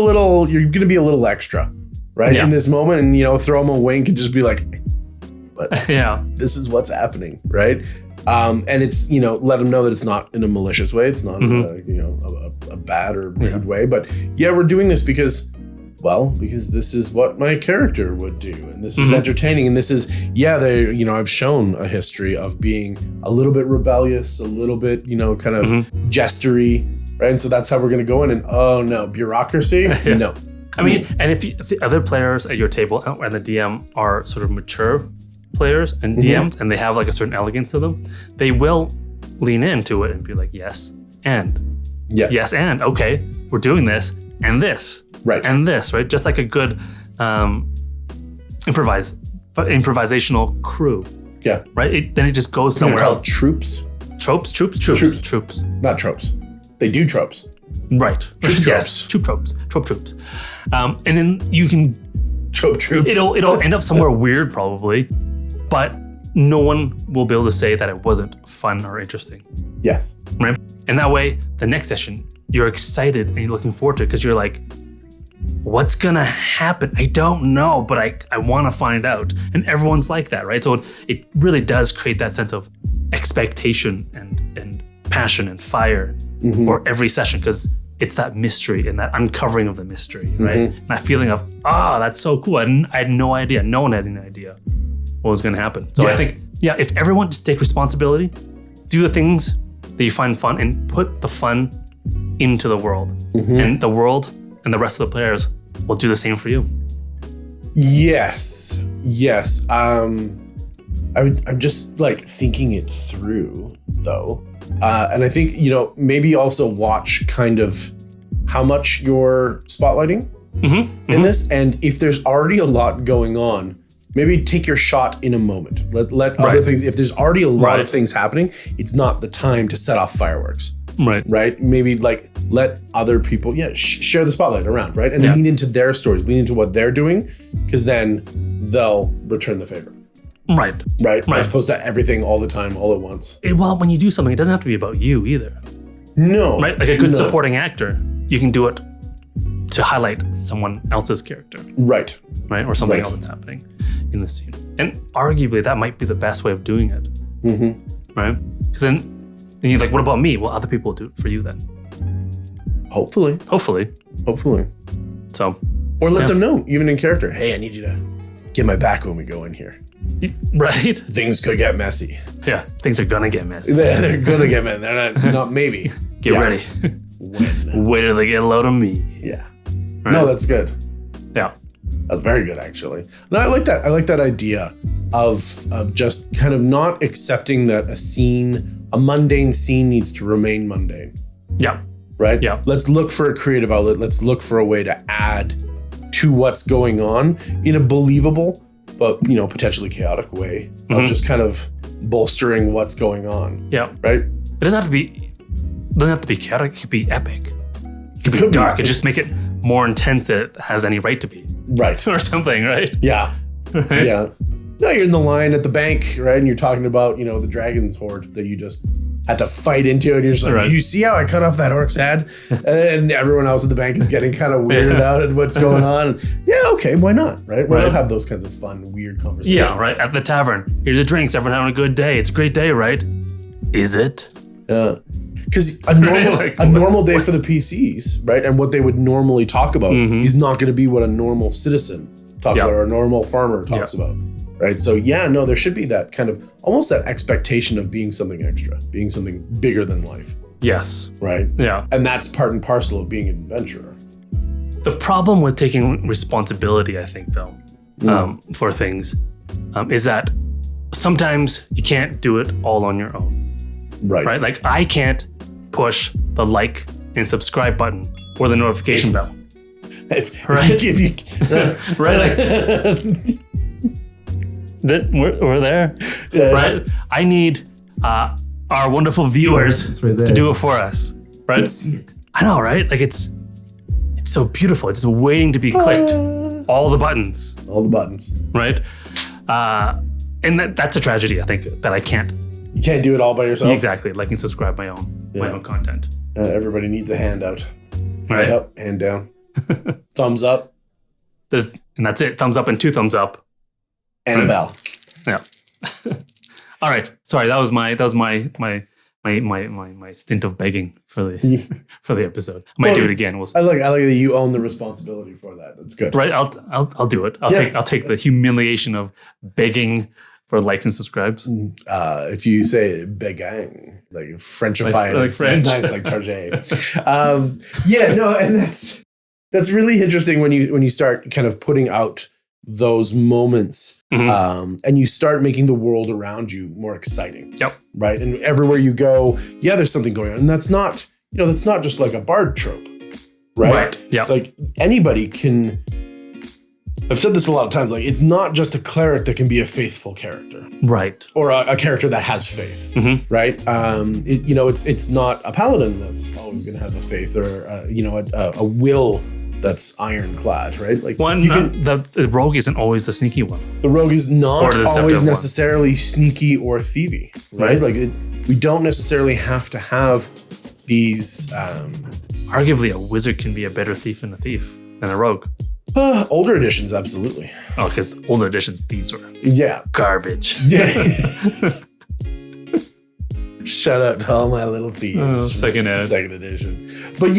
S2: you're going to be a little extra, right? In this moment, and throw them a wink and just be like, but this is what's happening, right? And it's, let them know that it's not in a malicious way. It's not, a bad or rude way. But we're doing this because this is what my character would do. And this is entertaining. And this is, I've shown a history of being a little bit rebellious, a little bit, kind of gestury, right? And so that's how we're going to go in. And oh no, bureaucracy? No.
S1: I mean, and if the other players at your table and the DM are sort of mature players and DMs, and they have like a certain elegance to them, they will lean into it and be like, yes, and okay, we're doing this and this,
S2: right,
S1: and this, right? Just like a good improvisational crew, right? Then it just goes somewhere else.
S2: Troops, not tropes. They do tropes,
S1: right?
S2: Tropes.
S1: Tropes. And then you can
S2: troops.
S1: It'll end up somewhere weird probably. But no one will be able to say that it wasn't fun or interesting.
S2: Yes.
S1: Right? And that way, the next session, you're excited and you're looking forward to it because you're like, what's going to happen? I don't know, but I want to find out. And everyone's like that, right? So it really does create that sense of expectation and passion and fire for every session, because it's that mystery and that uncovering of the mystery, right? And that feeling of, that's so cool. I had no idea. No one had any idea what was going to happen. So I think, if everyone just take responsibility, do the things that you find fun, and put the fun into the world, and the world and the rest of the players will do the same for you.
S2: Yes. I'm just like thinking it through though. And I think, maybe also watch kind of how much you're spotlighting in this. And if there's already a lot going on, maybe take your shot in a moment. Let other things, if there's already a lot of things happening, it's not the time to set off fireworks. Right? Maybe like let other people, share the spotlight around, right? And lean into their stories, lean into what they're doing, because then they'll return the favor. Right. As opposed to everything all the time, all at once.
S1: Well, when you do something, it doesn't have to be about you either.
S2: No.
S1: Right? Like a good supporting actor, you can do it to highlight someone else's character.
S2: Right.
S1: Or something else that's happening in the scene. And arguably, that might be the best way of doing it. Right? Because then you're like, what about me? Well, other people will do it for you then.
S2: Hopefully.
S1: So.
S2: Or let them know, even in character. Hey, I need you to get my back when we go in here.
S1: Right?
S2: Things could get messy.
S1: Yeah, things are gonna get messy.
S2: They're gonna get messy. They're not maybe.
S1: Get ready. Wait till they get a load of me.
S2: Yeah.
S1: Right?
S2: No, that's good.
S1: Yeah.
S2: That's very good, actually. No, I like that. I like that idea of just kind of not accepting that a mundane scene needs to remain mundane.
S1: Yeah.
S2: Right?
S1: Yeah.
S2: Let's look for a creative outlet. Let's look for a way to add to what's going on in a believable, but, potentially chaotic way of just kind of bolstering what's going on.
S1: Yeah.
S2: Right?
S1: It doesn't have to be chaotic. It could be epic. It could be dark. It just make it more intense than it has any right to be.
S2: Right.
S1: Or something, right?
S2: Yeah.
S1: Right?
S2: Yeah. No, you're in the line at the bank, right? And you're talking about, the dragon's horde that you just had to fight into. And you're just like,
S1: Right.
S2: You see how I cut off that orc's head? And everyone else at the bank is getting kind of weirded out at what's going on. And, yeah, okay, why not, right? Why not have those kinds of fun, weird conversations?
S1: Yeah, right. At the tavern. Here's the drinks. Everyone having a good day. It's a great day, right? Is it?
S2: Because a normal day for the PCs, right? And what they would normally talk about is not going to be what a normal citizen talks about or a normal farmer talks about, right? So there should be that kind of almost that expectation of being something extra, being something bigger than life.
S1: Yes.
S2: Right?
S1: Yeah.
S2: And that's part and parcel of being an adventurer.
S1: The problem with taking responsibility, I think, though, for things, is that sometimes you can't do it all on your own. Right? Like I can't push the like and subscribe button or the notification bell. Right? We're there. Yeah. Right? I need our wonderful viewers to do it for us. Right?
S2: Let's see it.
S1: I know, right? Like it's so beautiful. It's just waiting to be clicked. All the buttons.
S2: All the buttons.
S1: Right? And that's a tragedy, I think, that I can't.
S2: You can't do it all by yourself.
S1: Exactly. Like and subscribe my own content.
S2: Everybody needs a handout.
S1: Right.
S2: Hand up, hand down. Thumbs up.
S1: And that's it. Thumbs up and 2 thumbs up.
S2: And a bell.
S1: Yeah. All right. Sorry, that was my stint of begging for the episode. I might do it again.
S2: I like that you own the responsibility for that. That's good.
S1: Right. I'll do it. I'll take the humiliation of begging for likes and subscribes.
S2: If you say begang, like Frenchify it,
S1: like French.
S2: It's nice, like Target. And that's really interesting when you start kind of putting out those moments, and you start making the world around you more exciting. Yep. Right. And everywhere you go, there's something going on, and that's not just like a bard trope, right?
S1: Yeah.
S2: Like anybody can. I've said this a lot of times. Like it's not just a cleric that can be a faithful character,
S1: right? Or
S2: a character that has faith, right? It's not a paladin that's always going to have the faith, or a will that's ironclad, right? Like
S1: the rogue isn't always the sneaky one.
S2: The rogue is not always necessarily sneaky or thievy, right? Like we don't necessarily have to have these.
S1: Arguably, a wizard can be a better thief than a rogue.
S2: Older editions, absolutely.
S1: Oh, because older editions thieves were garbage.
S2: Yeah. Shout out to all my little thieves.
S1: Second
S2: edition. But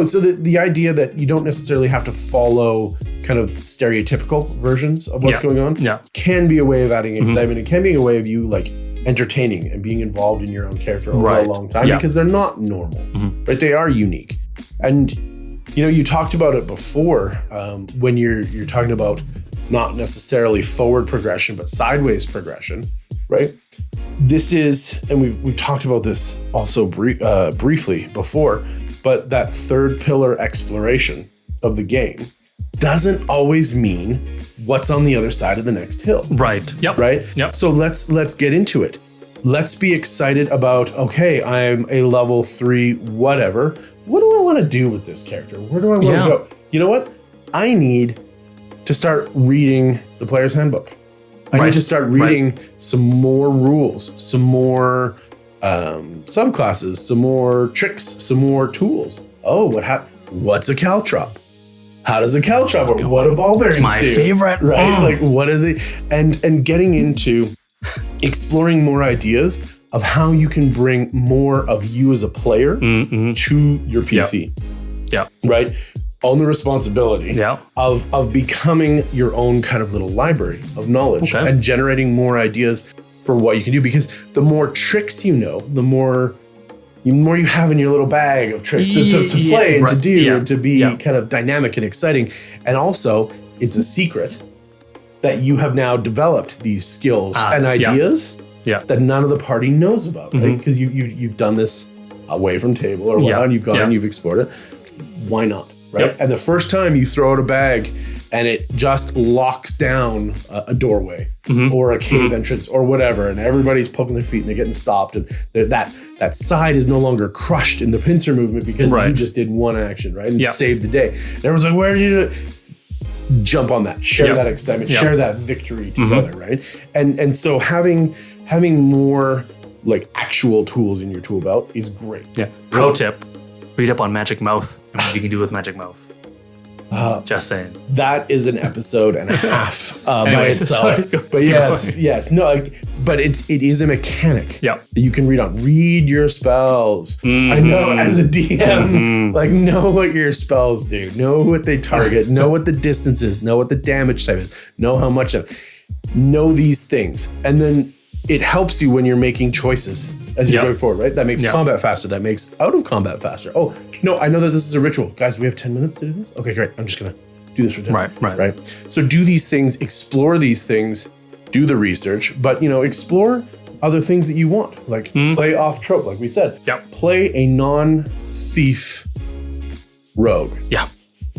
S2: so the idea that you don't necessarily have to follow kind of stereotypical versions of what's going on can be a way of adding excitement. It can be a way of you like entertaining and being involved in your own character over a long time because they're not normal, right? They are unique. And you talked about it before when you're talking about not necessarily forward progression, but sideways progression, right? This is, and we've talked about this also briefly before, but that third pillar exploration of the game doesn't always mean what's on the other side of the next hill.
S1: Right. Yep.
S2: Right?
S1: Yep.
S2: So let's get into it. Let's be excited about, okay, I'm a level 3 whatever. What do I want to do with this character? Where do I want to go? You know what? I need to start reading the player's handbook. I need to start reading some more rules, some more subclasses, some more tricks, some more tools. Oh, what's a caltrop? How does a caltrop work? What do ball bearings do?
S1: It's my favorite.
S2: Right? Like what are they? And getting into exploring more ideas of how you can bring more of you as a player to your PC.
S1: Yeah.
S2: Right? Own the responsibility of becoming your own kind of little library of knowledge and generating more ideas for what you can do. Because the more tricks you know, the more the more you have in your little bag of tricks to play and to do and to be kind of dynamic and exciting. And also, it's a secret that you have now developed these skills and ideas that none of the party knows about, right? Because you've done this away from table or whatnot, and you've gone and you've explored it. Why not, right? And the first time you throw out a bag and it just locks down a doorway or a cave entrance or whatever, and everybody's poking their feet and they're getting stopped, and that side is no longer crushed in the pincer movement because you just did one action, right? And saved the day. And everyone's like, where did you jump on that, share that excitement, share that victory together, right? And so having more like actual tools in your tool belt is great.
S1: Yeah. Pro tip, read up on Magic Mouth and what you can do with Magic Mouth. Just saying.
S2: That is an episode and a half by itself. But yes. No, but it is a mechanic that you can read on. Read your spells. I know as a DM, like know what your spells do. Know what they target. Know what the distance is. Know what the damage type is. Know how much of. Know these things. And then it helps you when you're making choices as you're going forward, right? That makes combat faster. That makes out of combat faster. Oh, no, I know that this is a ritual. Guys, we have 10 minutes to do this? Okay, great. I'm just going to do this for 10 minutes. Right. So do these things, explore these things, do the research, but, explore other things that you want. Like play off trope, like we said. Play a non-thief rogue.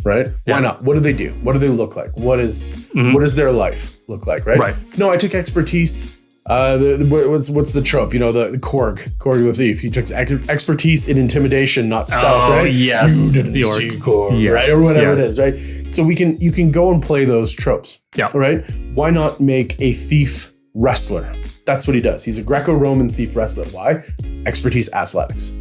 S2: Right? Why not? What do they do? What do they look like? What does their life look like, right? No, I took expertise. What's the trope? The Korg the thief. He took expertise in intimidation, not stealth, right?
S1: Yes.
S2: You didn't see Korg, right? Or whatever it is, right? So you can go and play those tropes. Right? Why not make a thief wrestler? That's what he does. He's a Greco-Roman thief wrestler. Why? Expertise athletics.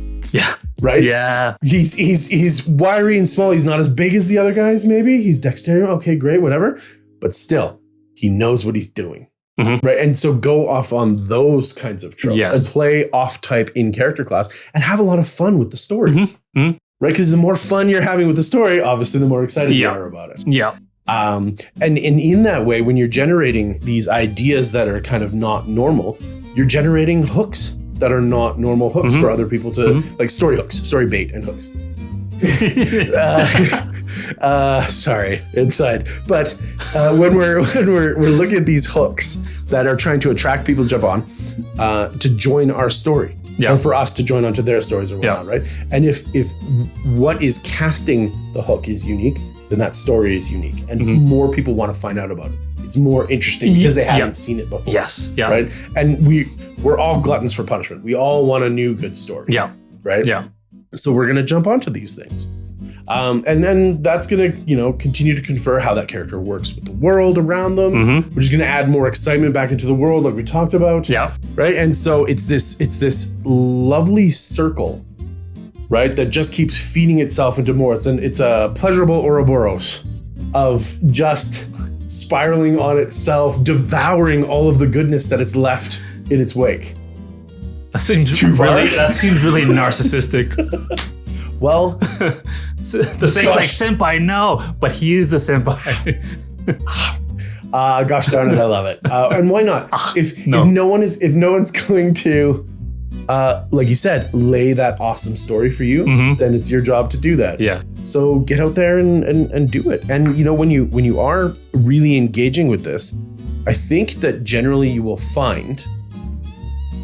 S2: Right? He's wiry and small. He's not as big as the other guys, maybe. He's dexterous. Okay, great, whatever. But still, he knows what he's doing. Right. And so go off on those kinds of tropes and play off type in character class and have a lot of fun with the story. Right. Because the more fun you're having with the story, obviously, the more excited you are about it. And in that way, when you're generating these ideas that are kind of not normal, you're generating hooks that are not normal hooks for other people to like story hooks, story bait and hooks. Sorry, inside. But when we're looking at these hooks that are trying to attract people to jump on, to join our story, and for us to join onto their stories or whatnot, right? And if what is casting the hook is unique, then that story is unique, and more people want to find out about it. It's more interesting because they haven't seen it before. Right? And we're all gluttons for punishment. We all want a new good story. Right? So we're gonna jump onto these things. And then that's going to, continue to confer how that character works with the world around them, which is going to add more excitement back into the world, like we talked about. Right. And so it's this lovely circle, right, that just keeps feeding itself into more. It's a pleasurable Ouroboros of just spiraling on itself, devouring all of the goodness that it's left in its wake.
S1: That seems really narcissistic.
S2: Well,
S1: the thing's like, senpai, no, but he is the senpai.
S2: Gosh darn it, I love it. And why not? If no one's going to, like you said, lay that awesome story for you, then it's your job to do that. So get out there and do it. And when you are really engaging with this, I think that generally you will find,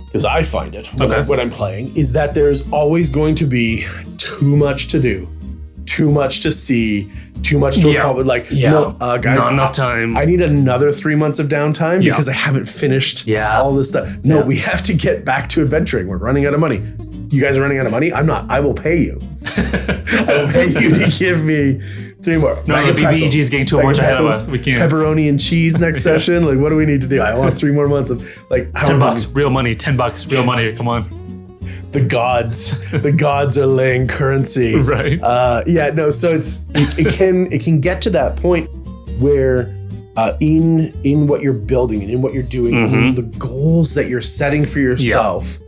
S2: because I find it when I'm playing, is that there's always going to be too much to do, too much to see, too much to accomplish. Like, no, guys,
S1: not enough time.
S2: I need another 3 months of downtime because I haven't finished all this stuff. No, we have to get back to adventuring. We're running out of money. You guys are running out of money? I'm not. I will pay you. I will pay you to give me 3 more.
S1: No, the BBG is getting too much ahead of us. We can't.
S2: Pepperoni and cheese next session. Like, what do we need to do? I want 3 more months of like
S1: $10, real money. $10, real money. Come on.
S2: The gods are laying currency.
S1: Right.
S2: So it can get to that point where in what you're building and in what you're doing, in the goals that you're setting for yourself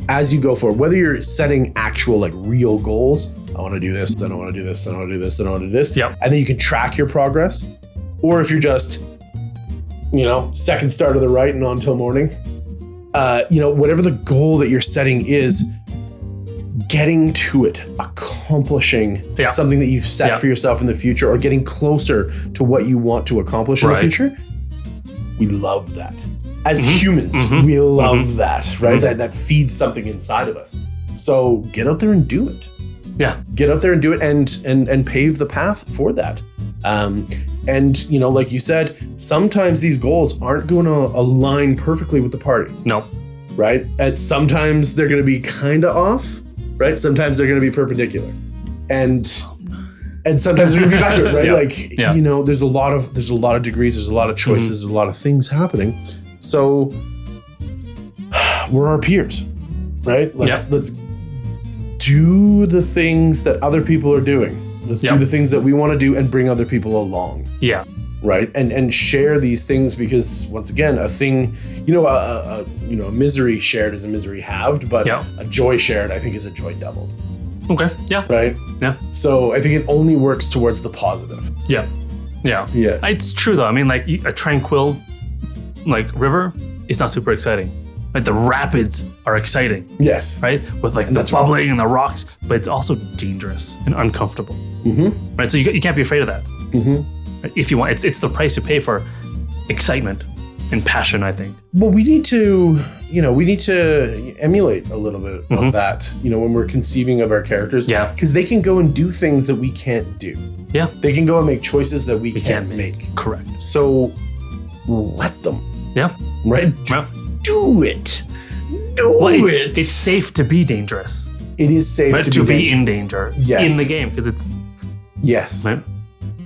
S2: as you go forward, whether you're setting actual like real goals, I want to do this, then I want to do this, then I want to do this, then I want to do this. And then you can track your progress. Or if you're just, second star to the right and on until morning, whatever the goal that you're setting is, getting to it, accomplishing something that you've set for yourself in the future, or getting closer to what you want to accomplish in the future, we love that. As humans, we love that, right? That feeds something inside of us. So get out there and do it.
S1: Yeah.
S2: Get out there and do it and pave the path for that. And, you know, like you said, sometimes these goals aren't going to align perfectly with the party.
S1: No.
S2: Right? And sometimes they're going to be kind of off, right? Sometimes they're going to be perpendicular. And sometimes they're going to be backward, right? You know, there's a lot of degrees, there's a lot of choices, there's a lot of things happening. So we're our peers, right? Let's do the things that other people are doing. Let's do the things that we want to do and bring other people along.
S1: Yeah.
S2: Right. And share these things, because once again, a thing, you know, a misery shared is a misery halved, but a joy shared, I think, is a joy doubled.
S1: Okay. Yeah.
S2: Right.
S1: Yeah.
S2: So I think it only works towards the positive.
S1: Yeah. Yeah.
S2: Yeah.
S1: It's true though. I mean, like a tranquil, like river is not super exciting. Like the rapids are exciting.
S2: Yes.
S1: Right? With like the bubbling and the rocks, but it's also dangerous and uncomfortable. Right? So you can't be afraid of that. Right? If you want, it's the price you pay for excitement and passion, I think.
S2: Well, we need to emulate a little bit of that, you know, when we're conceiving of our characters.
S1: Yeah.
S2: Because they can go and do things that we can't do.
S1: Yeah.
S2: They can go and make choices that we can't make.
S1: Correct.
S2: So let them.
S1: Yeah.
S2: Right?
S1: Yeah.
S2: Do it.
S1: It's safe to be dangerous.
S2: It is safe
S1: to be in danger in the game, because it's
S2: right?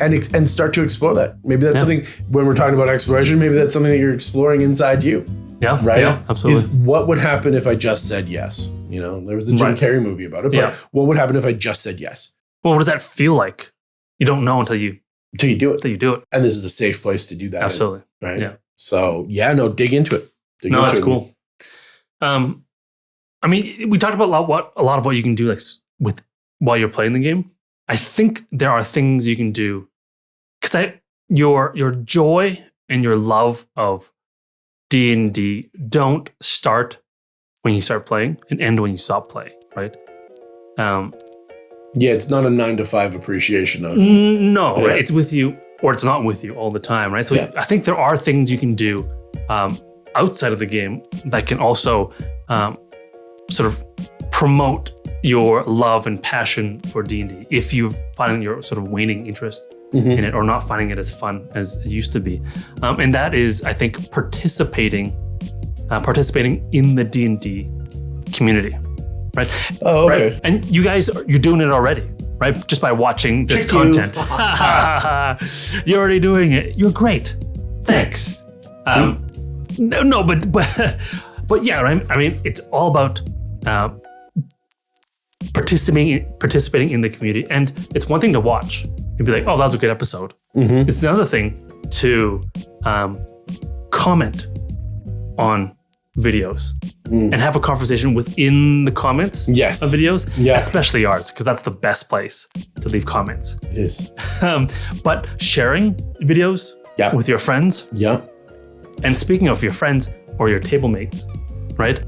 S2: and start to explore that. Maybe that's something, when we're talking about exploration, maybe that's something that you're exploring inside you.
S1: Yeah,
S2: right.
S1: Yeah, absolutely.
S2: Is what would happen if I just said yes? You know, there was the Jim Carrey movie about it. But what would happen if I just said yes?
S1: Well, what does that feel like? You don't know until you
S2: do it.
S1: Until you do it.
S2: And this is a safe place to do that.
S1: Absolutely.
S2: Right.
S1: Yeah.
S2: So dig into it.
S1: That's cool. I mean, we talked about a lot of what you can do, like with while you're playing the game. I think there are things you can do, because your joy and your love of D&D don't start when you start playing and end when you stop playing, right?
S2: It's not a 9 to 5 appreciation of.
S1: No, right? It's with you or it's not with you all the time, right? So I think there are things you can do outside of the game that can also sort of promote your love and passion for D&D if you find your sort of waning interest in it, or not finding it as fun as it used to be. And that is, I think, participating in the D&D community, right?
S2: Oh, okay.
S1: Right? And you guys, you're doing it already, right? Just by watching this content. You're already doing it. You're great. Thanks. No, but yeah, right? I mean, it's all about participating in the community. And it's one thing to watch and be like, oh, that was a good episode. It's another thing to comment on videos and have a conversation within the comments of videos, especially ours, because that's the best place to leave comments.
S2: It is.
S1: But sharing videos with your friends.
S2: Yeah.
S1: And speaking of your friends or your table mates, right?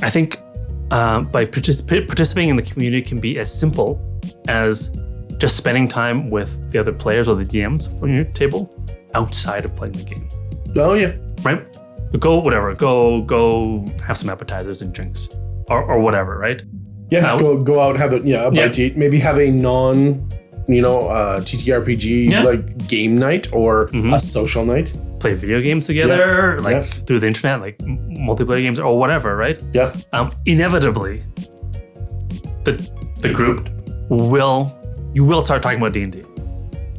S1: I think by participating in the community can be as simple as just spending time with the other players or the DMs on your table outside of playing the game.
S2: Oh yeah.
S1: Right? Go have some appetizers and drinks or whatever, right?
S2: Yeah, go out, have a bite to eat. Maybe have a non, TTRPG like game night or a social night.
S1: Play video games together, through the internet, like multiplayer games or whatever, right?
S2: Yeah.
S1: Inevitably, the group will start talking about D&D.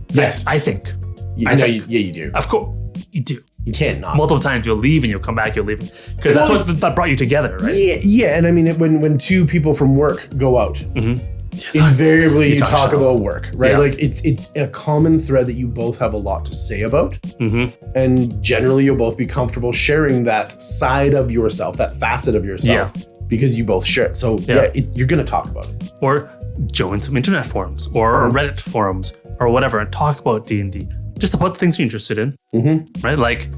S2: Yes,
S1: I think.
S2: You do.
S1: Of course, you do.
S2: You can't not.
S1: Multiple times you'll leave and you'll come back. You'll leave because that's that brought you together, right?
S2: Yeah. And I mean, when two people from work go out. Invariably you talk about work, right? Like it's a common thread that you both have a lot to say about, and generally you'll both be comfortable sharing that side of yourself, that facet of yourself, because you both share it. So you're gonna talk about it,
S1: or join some internet forums or Reddit forums or whatever and talk about D&D, just about the things you're interested in, right? Like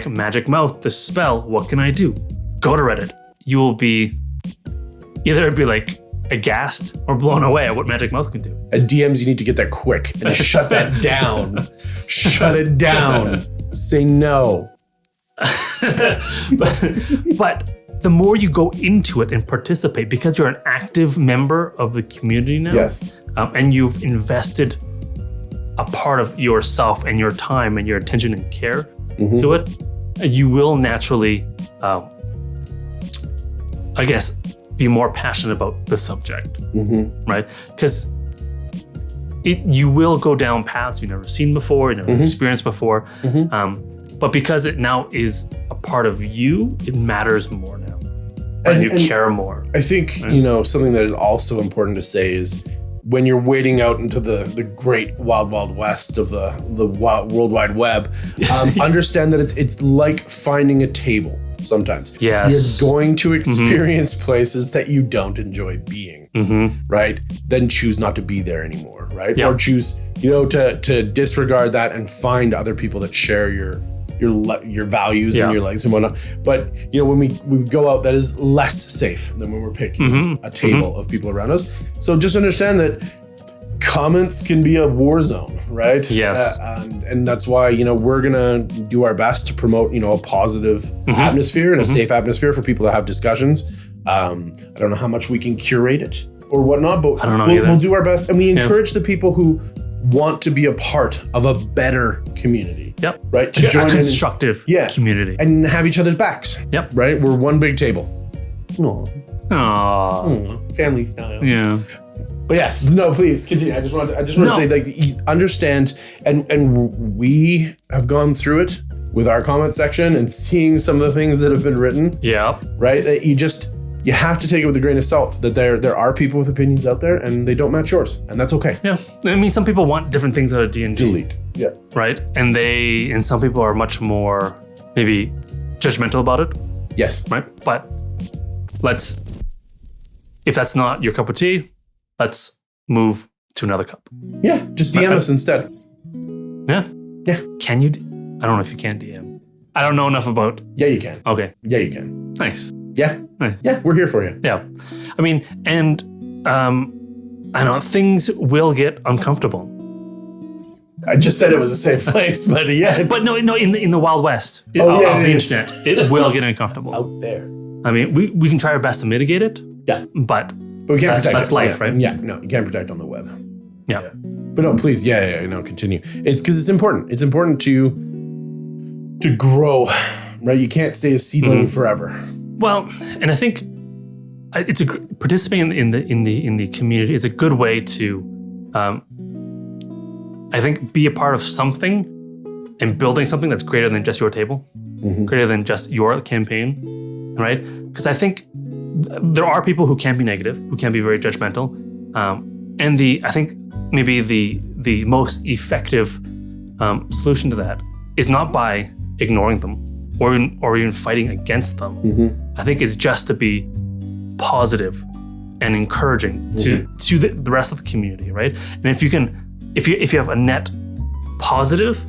S1: Magic Mouth, the spell. What can I do? Go to Reddit. You will be either like aghast or blown away at what Magic Mouth can do.
S2: At DMs, you need to get there quick and shut that down. Shut it down. Say no.
S1: but the more you go into it and participate, because you're an active member of the community now,
S2: yes,
S1: and you've invested a part of yourself and your time and your attention and care to it, you will naturally, I guess, be more passionate about the subject, right? Because you will go down paths you've never seen before, you never experienced before, but because it now is a part of you, it matters more now, and you care more.
S2: I think, right? Something that is also important to say is when you're wading out into the great wild, wild west of the World Wide Web, understand that it's like finding a table. Sometimes you're going to experience places that you don't enjoy being, right? Then choose not to be there anymore, right? Yep. Or choose, to disregard that and find other people that share your values and your likes and whatnot. But when we go out, that is less safe than when we're picking a table of people around us. So just understand that comments can be a war zone, right?
S1: Yes.
S2: And that's why, we're going to do our best to promote, a positive atmosphere and a safe atmosphere for people to have discussions. I don't know how much we can curate it or whatnot, but
S1: I don't know
S2: we'll do our best. And we encourage the people who want to be a part of a better community.
S1: Yep.
S2: Right?
S1: To join a constructive community.
S2: And have each other's backs.
S1: Yep.
S2: Right? We're one big table.
S1: Aww.
S2: Family style.
S1: Yeah.
S2: But yes, no, please continue. I just want to say, like, understand, and we have gone through it with our comment section and seeing some of the things that have been written.
S1: Yeah.
S2: Right? That you have to take it with a grain of salt, that there are people with opinions out there and they don't match yours, and that's okay.
S1: Yeah. I mean, some people want different things out of D&D.
S2: Delete. Yeah.
S1: Right? And some people are much more maybe judgmental about it.
S2: Yes.
S1: Right? But if that's not your cup of tea, let's move to another cup.
S2: Yeah. Just DM us instead.
S1: Yeah.
S2: Yeah.
S1: Can you? I don't know if you can DM. I don't know enough about.
S2: Yeah, you can.
S1: Okay.
S2: Yeah, you can.
S1: Nice.
S2: Yeah.
S1: Nice.
S2: Yeah, we're here for you.
S1: Yeah. I mean, and I know things will get uncomfortable.
S2: I just said it was a safe place, but yeah.
S1: But no, in the Wild West of the internet, it will get uncomfortable.
S2: Out there.
S1: I mean, we can try our best to mitigate it.
S2: Yeah.
S1: But
S2: we can't protect
S1: that's life, right?
S2: Yeah, no, you can't protect on the web.
S1: Yeah.
S2: But no, please, continue. It's because it's important. It's important to grow, right? You can't stay a seedling forever. Well,
S1: and I think it's participating in the community is a good way to, I think, be a part of something and building something that's greater than just your table, greater than just your campaign, right? Because I think there are people who can be negative, who can be very judgmental, and I think maybe the most effective solution to that is not by ignoring them or even fighting against them. I think it's just to be positive and encouraging to the rest of the community, right? And if you have a net positive,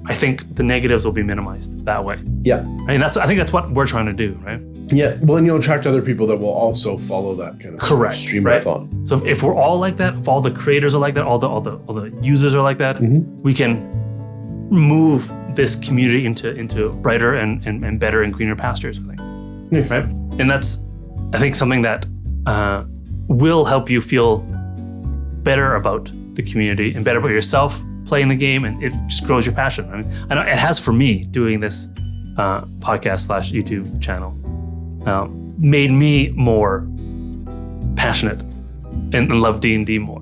S1: I think the negatives will be minimized that way.
S2: Yeah.
S1: I think that's what we're trying to do, right?
S2: Yeah. Well, and you'll attract other people that will also follow that kind of stream of thought.
S1: So if we're all like that, if all the creators are like that, all the users are like that, we can move this community into brighter and better and greener pastures, I think.
S2: Yes.
S1: Right? And that's, I think, something that will help you feel better about the community and better about yourself playing the game, and it just grows your passion. I mean, I know it has for me doing this podcast/YouTube channel. Made me more passionate and love D&D more.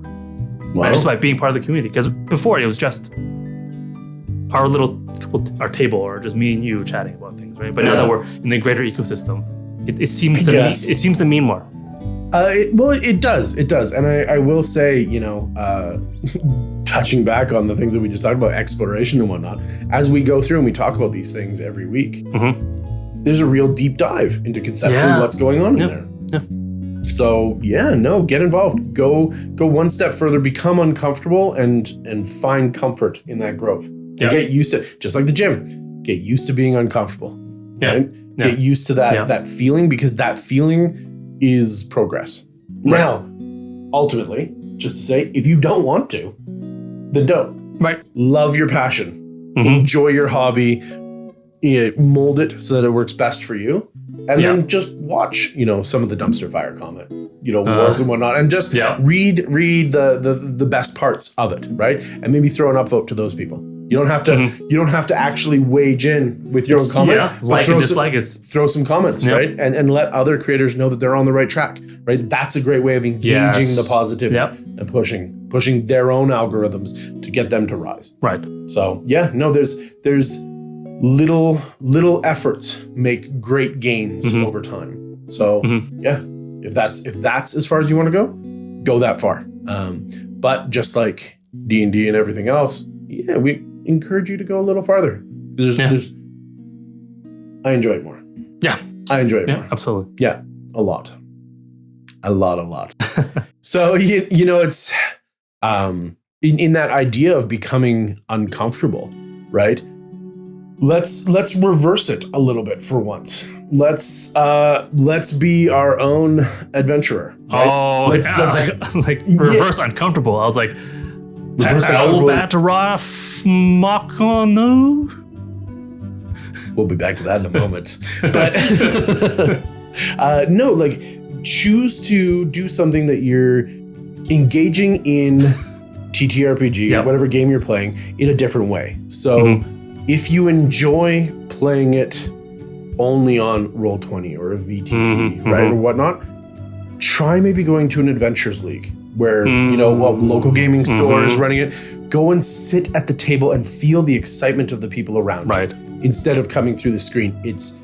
S1: Wow. Just by being part of the community. Because before it was just our table or just me and you chatting about things, right? But now that we're in the greater ecosystem, it seems to mean more.
S2: It does, and I will say, touching back on the things that we just talked about, exploration and whatnot, as we go through and we talk about these things every week, there's a real deep dive into conceptually what's going on in there. Yeah. So get involved. Go one step further, become uncomfortable and find comfort in that growth. Yeah. Get used to, just like the gym, get used to being uncomfortable. Yeah. Right? Yeah. Get used to that feeling, because that feeling is progress. Right. Now, ultimately, just to say, if you don't want to, then don't.
S1: Right.
S2: Love your passion. Enjoy your hobby. Mold it so that it works best for you. And then just watch, some of the dumpster fire comment, wars and whatnot, and just read the best parts of it, right? And maybe throw an upvote to those people. You don't have to. You don't have to actually wage in with your own comment.
S1: Yeah, like and dislike it.
S2: Throw some comments, right? And let other creators know that they're on the right track, right? That's a great way of engaging the positivity and pushing their own algorithms to get them to rise.
S1: Right.
S2: So there's little efforts make great gains over time. So if that's as far as you want to go that far. But just like D&D and everything else, we encourage you to go a little farther. I enjoy it more. Yeah. I enjoy it more.
S1: Absolutely.
S2: Yeah. A lot. So, it's in that idea of becoming uncomfortable, right? Let's reverse it a little bit for once. Let's be our own adventurer. Right?
S1: Oh, reverse uncomfortable. I was like,
S2: We'll be back to that in a moment. But no, choose to do something that you're engaging in TTRPG, whatever game you're playing, in a different way. So if you enjoy playing it only on Roll20 or a VTT, right, or whatnot, try maybe going to an Adventures League where, local gaming store is running it. Go and sit at the table and feel the excitement of the people around you. Instead of coming through the screen. It's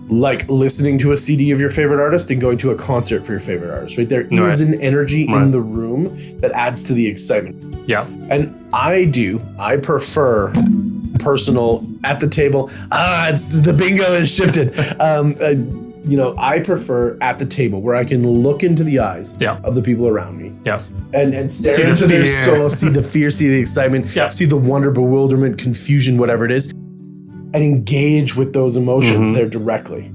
S2: like listening to a CD of your favorite artist and going to a concert for your favorite artist, right? There is an energy in the room that adds to the excitement. Yeah. And I prefer personal at the table. It's the bingo is shifted. I prefer at the table where I can look into the eyes of the people around me. Yeah. And stare into their soul, see the fear, see the excitement, see the wonder, bewilderment, confusion, whatever it is, and engage with those emotions there directly.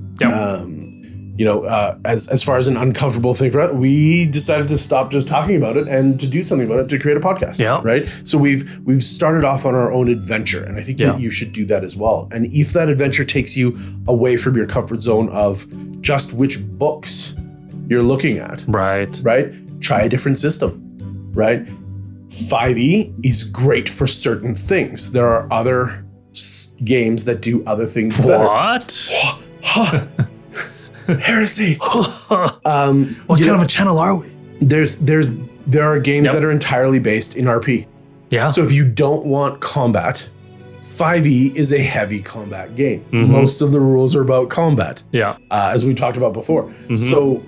S2: As far as an uncomfortable thing for us, we decided to stop just talking about it and to do something about it, to create a podcast. Yeah. Right. So we've started off on our own adventure, and I think you should do that as well. And if that adventure takes you away from your comfort zone of just which books you're looking at, right, try a different system, right? 5e is great for certain things. There are other games that do other things better. What? Heresy.
S1: What kind of a channel are we?
S2: There are games that are entirely based in RP. Yeah. So if you don't want combat, 5e is a heavy combat game. Most of the rules are about combat. Yeah. As we talked about before. So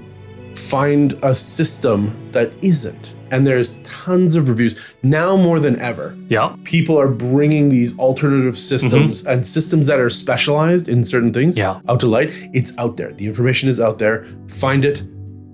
S2: find a system that isn't. And there's tons of reviews now more than ever. Yeah. People are bringing these alternative systems and systems that are specialized in certain things out to light. It's out there. The information is out there. Find it,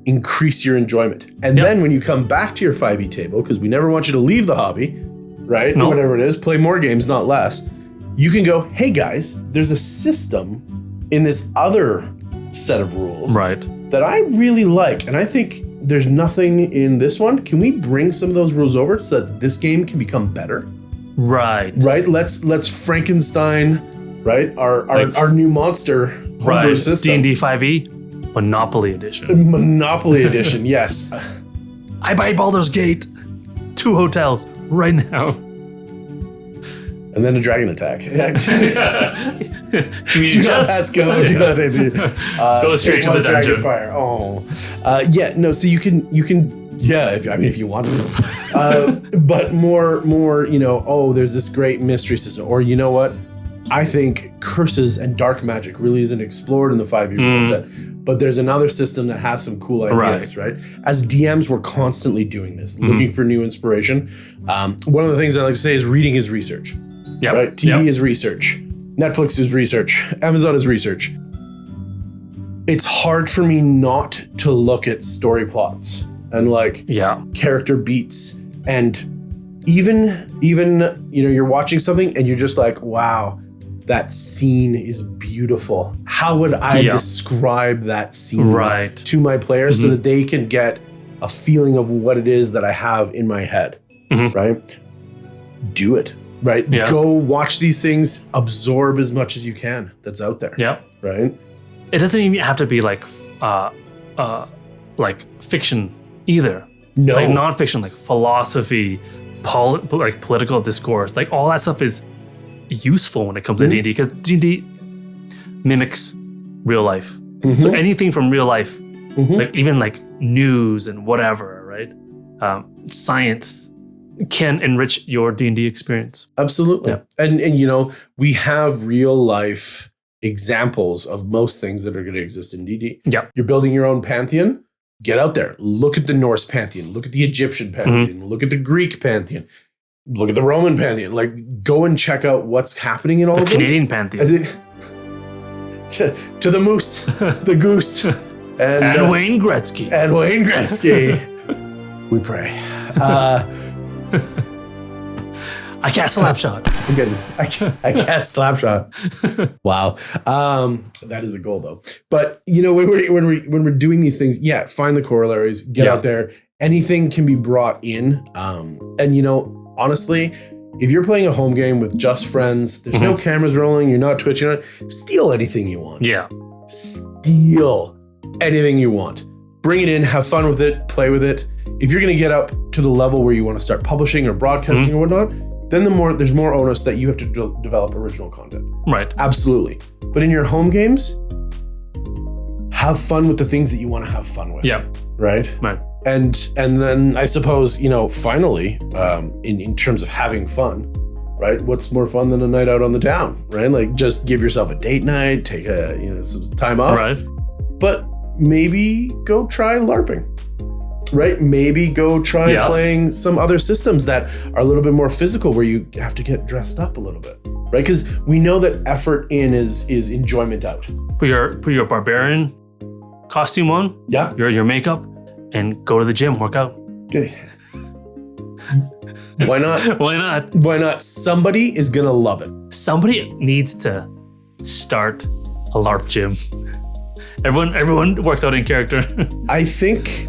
S2: increase your enjoyment. And then when you come back to your 5e table, because we never want you to leave the hobby, right? No. Whatever it is, play more games, not less. You can go, hey guys, there's a system in this other set of rules that I really like. And I think there's nothing in this one. Can we bring some of those rules over so that this game can become better? Right. Let's Frankenstein, our new monster system.
S1: D&D 5e, Monopoly Edition.
S2: Monopoly Edition, yes.
S1: I buy Baldur's Gate, 2 hotels right now.
S2: And then a dragon attack. Do not pass go. Do not
S1: go straight to the dungeon.
S2: Fire. So you can. If you want to. But more. There's this great mystery system, or you know what? I think curses and dark magic really isn't explored in the 5e rule set. But there's another system that has some cool ideas, right? As DMs, we're constantly doing this, looking for new inspiration. One of the things I like to say is reading is research. Yep. Right? TV is research. Netflix is research. Amazon is research. It's hard for me not to look at story plots and character beats. And even you're watching something and you're just like, wow, that scene is beautiful. How would I describe that scene to my players so that they can get a feeling of what it is that I have in my head, right? Do it, right?
S1: Yeah.
S2: Go watch these things, absorb as much as you can that's out there.
S1: Yeah.
S2: Right?
S1: It doesn't even have to be like fiction either.
S2: No.
S1: Like nonfiction, like philosophy, like political discourse, like all that stuff is useful when it comes to D&D, because D&D mimics real life. So anything from real life, like even like news and whatever, right? Science can enrich your D&D experience.
S2: Absolutely.
S1: Yeah.
S2: And you know, we have real life examples of most things that are going to exist in D&D.
S1: Yeah.
S2: You're building your own pantheon. Get out there. Look at the Norse pantheon. Look at the Egyptian pantheon. Look at the Greek pantheon. Look at the Roman pantheon. Like, go and check out what's happening in all of them.
S1: The Canadian pantheon.
S2: To the moose, the goose,
S1: and Wayne Gretzky.
S2: And Wayne Gretzky. We pray.
S1: I cast Slapshot.
S2: I'm getting. I cast Slapshot. Wow. That is a goal though. But you know, when we're doing these things, yeah, find the corollaries. Get out there. Anything can be brought in. And you know, honestly, if you're playing a home game with just friends, there's no cameras rolling, you're not twitching, steal anything you want.
S1: Yeah.
S2: Steal anything you want. Bring it in, have fun with it, play with it. If you're going to get up to the level where you want to start publishing or broadcasting or whatnot, then there's more onus that you have to develop original content.
S1: Right.
S2: Absolutely. But in your home games, have fun with the things that you want to have fun with.
S1: Yeah.
S2: Right?
S1: Right.
S2: And then I suppose, you know, finally, in terms of having fun, right? What's more fun than a night out on the town, right? Like, just give yourself a date night, take some time off.
S1: Right.
S2: But maybe go try LARPing, right? Maybe go try playing some other systems that are a little bit more physical, where you have to get dressed up a little bit, right? Because we know that effort in is enjoyment out.
S1: Put your barbarian costume on.
S2: Yeah.
S1: Your makeup. And go to the gym, work out.
S2: Okay. Why not?
S1: Why not?
S2: Why not? Somebody is gonna love it.
S1: Somebody needs to start a LARP gym. Everyone works out in character.
S2: I think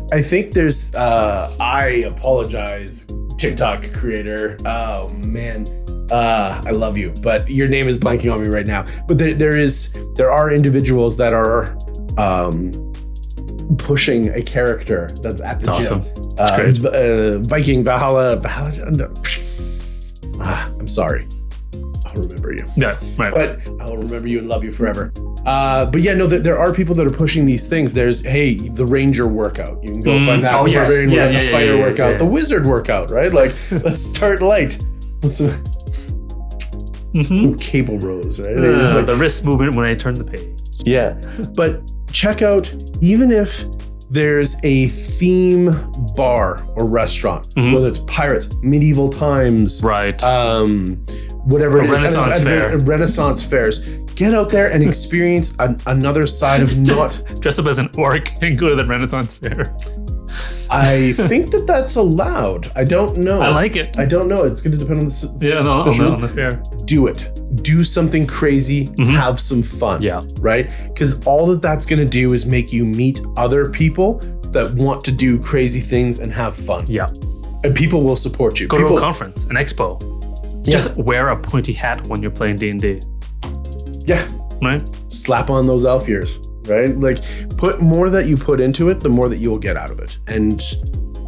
S2: there's I apologize, TikTok creator. Oh man. I love you, but your name is blanking on me right now. But there are individuals that are pushing a character that's at the
S1: awesome.
S2: gym.
S1: That's great.
S2: Viking Valhalla. No. I'm sorry. I'll remember you.
S1: Yeah, right.
S2: But I'll remember you and love you forever. But yeah, no, there are people that are pushing these things. There's, the Ranger workout. You can go find that.
S1: Oh, yes.
S2: The fighter workout. The wizard workout, right? Like, let's start light. Some cable rows, right?
S1: The wrist movement when I turn the page.
S2: Yeah. But check out, even if there's a theme bar or restaurant, whether it's pirates, medieval times,
S1: right?
S2: Whatever it is,
S1: Renaissance fair.
S2: Renaissance fairs. Get out there and experience another side of not
S1: dress up as an orc and go to the Renaissance fair.
S2: I think that's allowed. I don't know.
S1: I like it.
S2: I don't know. It's going to depend on the
S1: on the fair.
S2: Do it. Do something crazy. Have some fun.
S1: Yeah.
S2: Right? Because all that's going to do is make you meet other people that want to do crazy things and have fun.
S1: Yeah.
S2: And people will support you.
S1: Go to a conference, an expo. Yeah. Just wear a pointy hat when you're playing D&D.
S2: Yeah.
S1: Right?
S2: Slap on those elf ears. Right? Like, put more that you put into it, the more that you will get out of it. And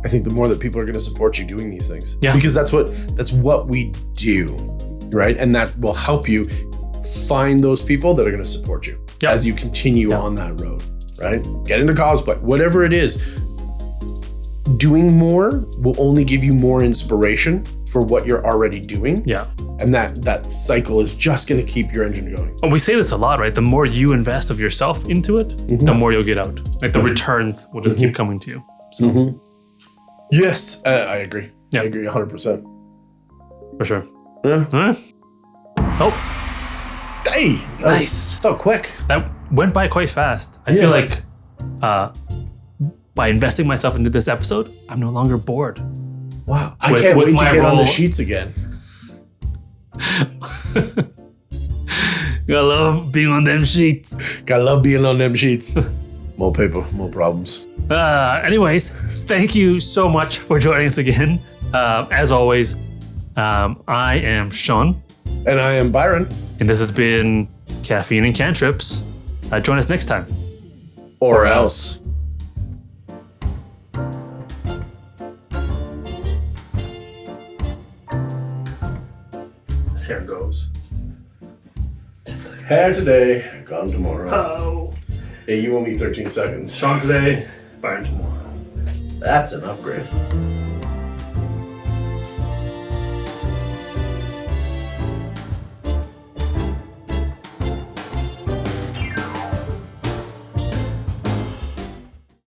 S2: I think the more that people are going to support you doing these things.
S1: Yeah.
S2: Because that's what we do. Right? And that will help you find those people that are going to support you as you continue on that road. Right? Get into cosplay, whatever it is. Doing more will only give you more inspiration for what you're already doing.
S1: Yeah.
S2: And that cycle is just going to keep your engine going.
S1: Well, we say this a lot, right? The more you invest of yourself into it, the more you'll get out. Like the returns will just keep coming to you. So.
S2: Yes, I agree.
S1: Yeah.
S2: I agree 100%.
S1: For sure.
S2: Yeah.
S1: All right. Oh.
S2: Hey.
S1: Nice.
S2: So quick.
S1: That went by quite fast. I feel like by investing myself into this episode, I'm no longer bored.
S2: Wow. I can't wait to get on the sheets again.
S1: I love being on them sheets.
S2: Gotta love being on them sheets. More paper, more problems.
S1: Anyways, thank you so much for joining us again. As always, I am Sean.
S2: And I am Byron.
S1: And this has been Caffeine and Cantrips. Join us next time.
S2: Or else.
S1: Hair goes.
S2: Hair today, gone tomorrow.
S1: Oh.
S2: Hey, you owe me 13 seconds.
S1: Sean today, Byron tomorrow.
S2: That's an upgrade.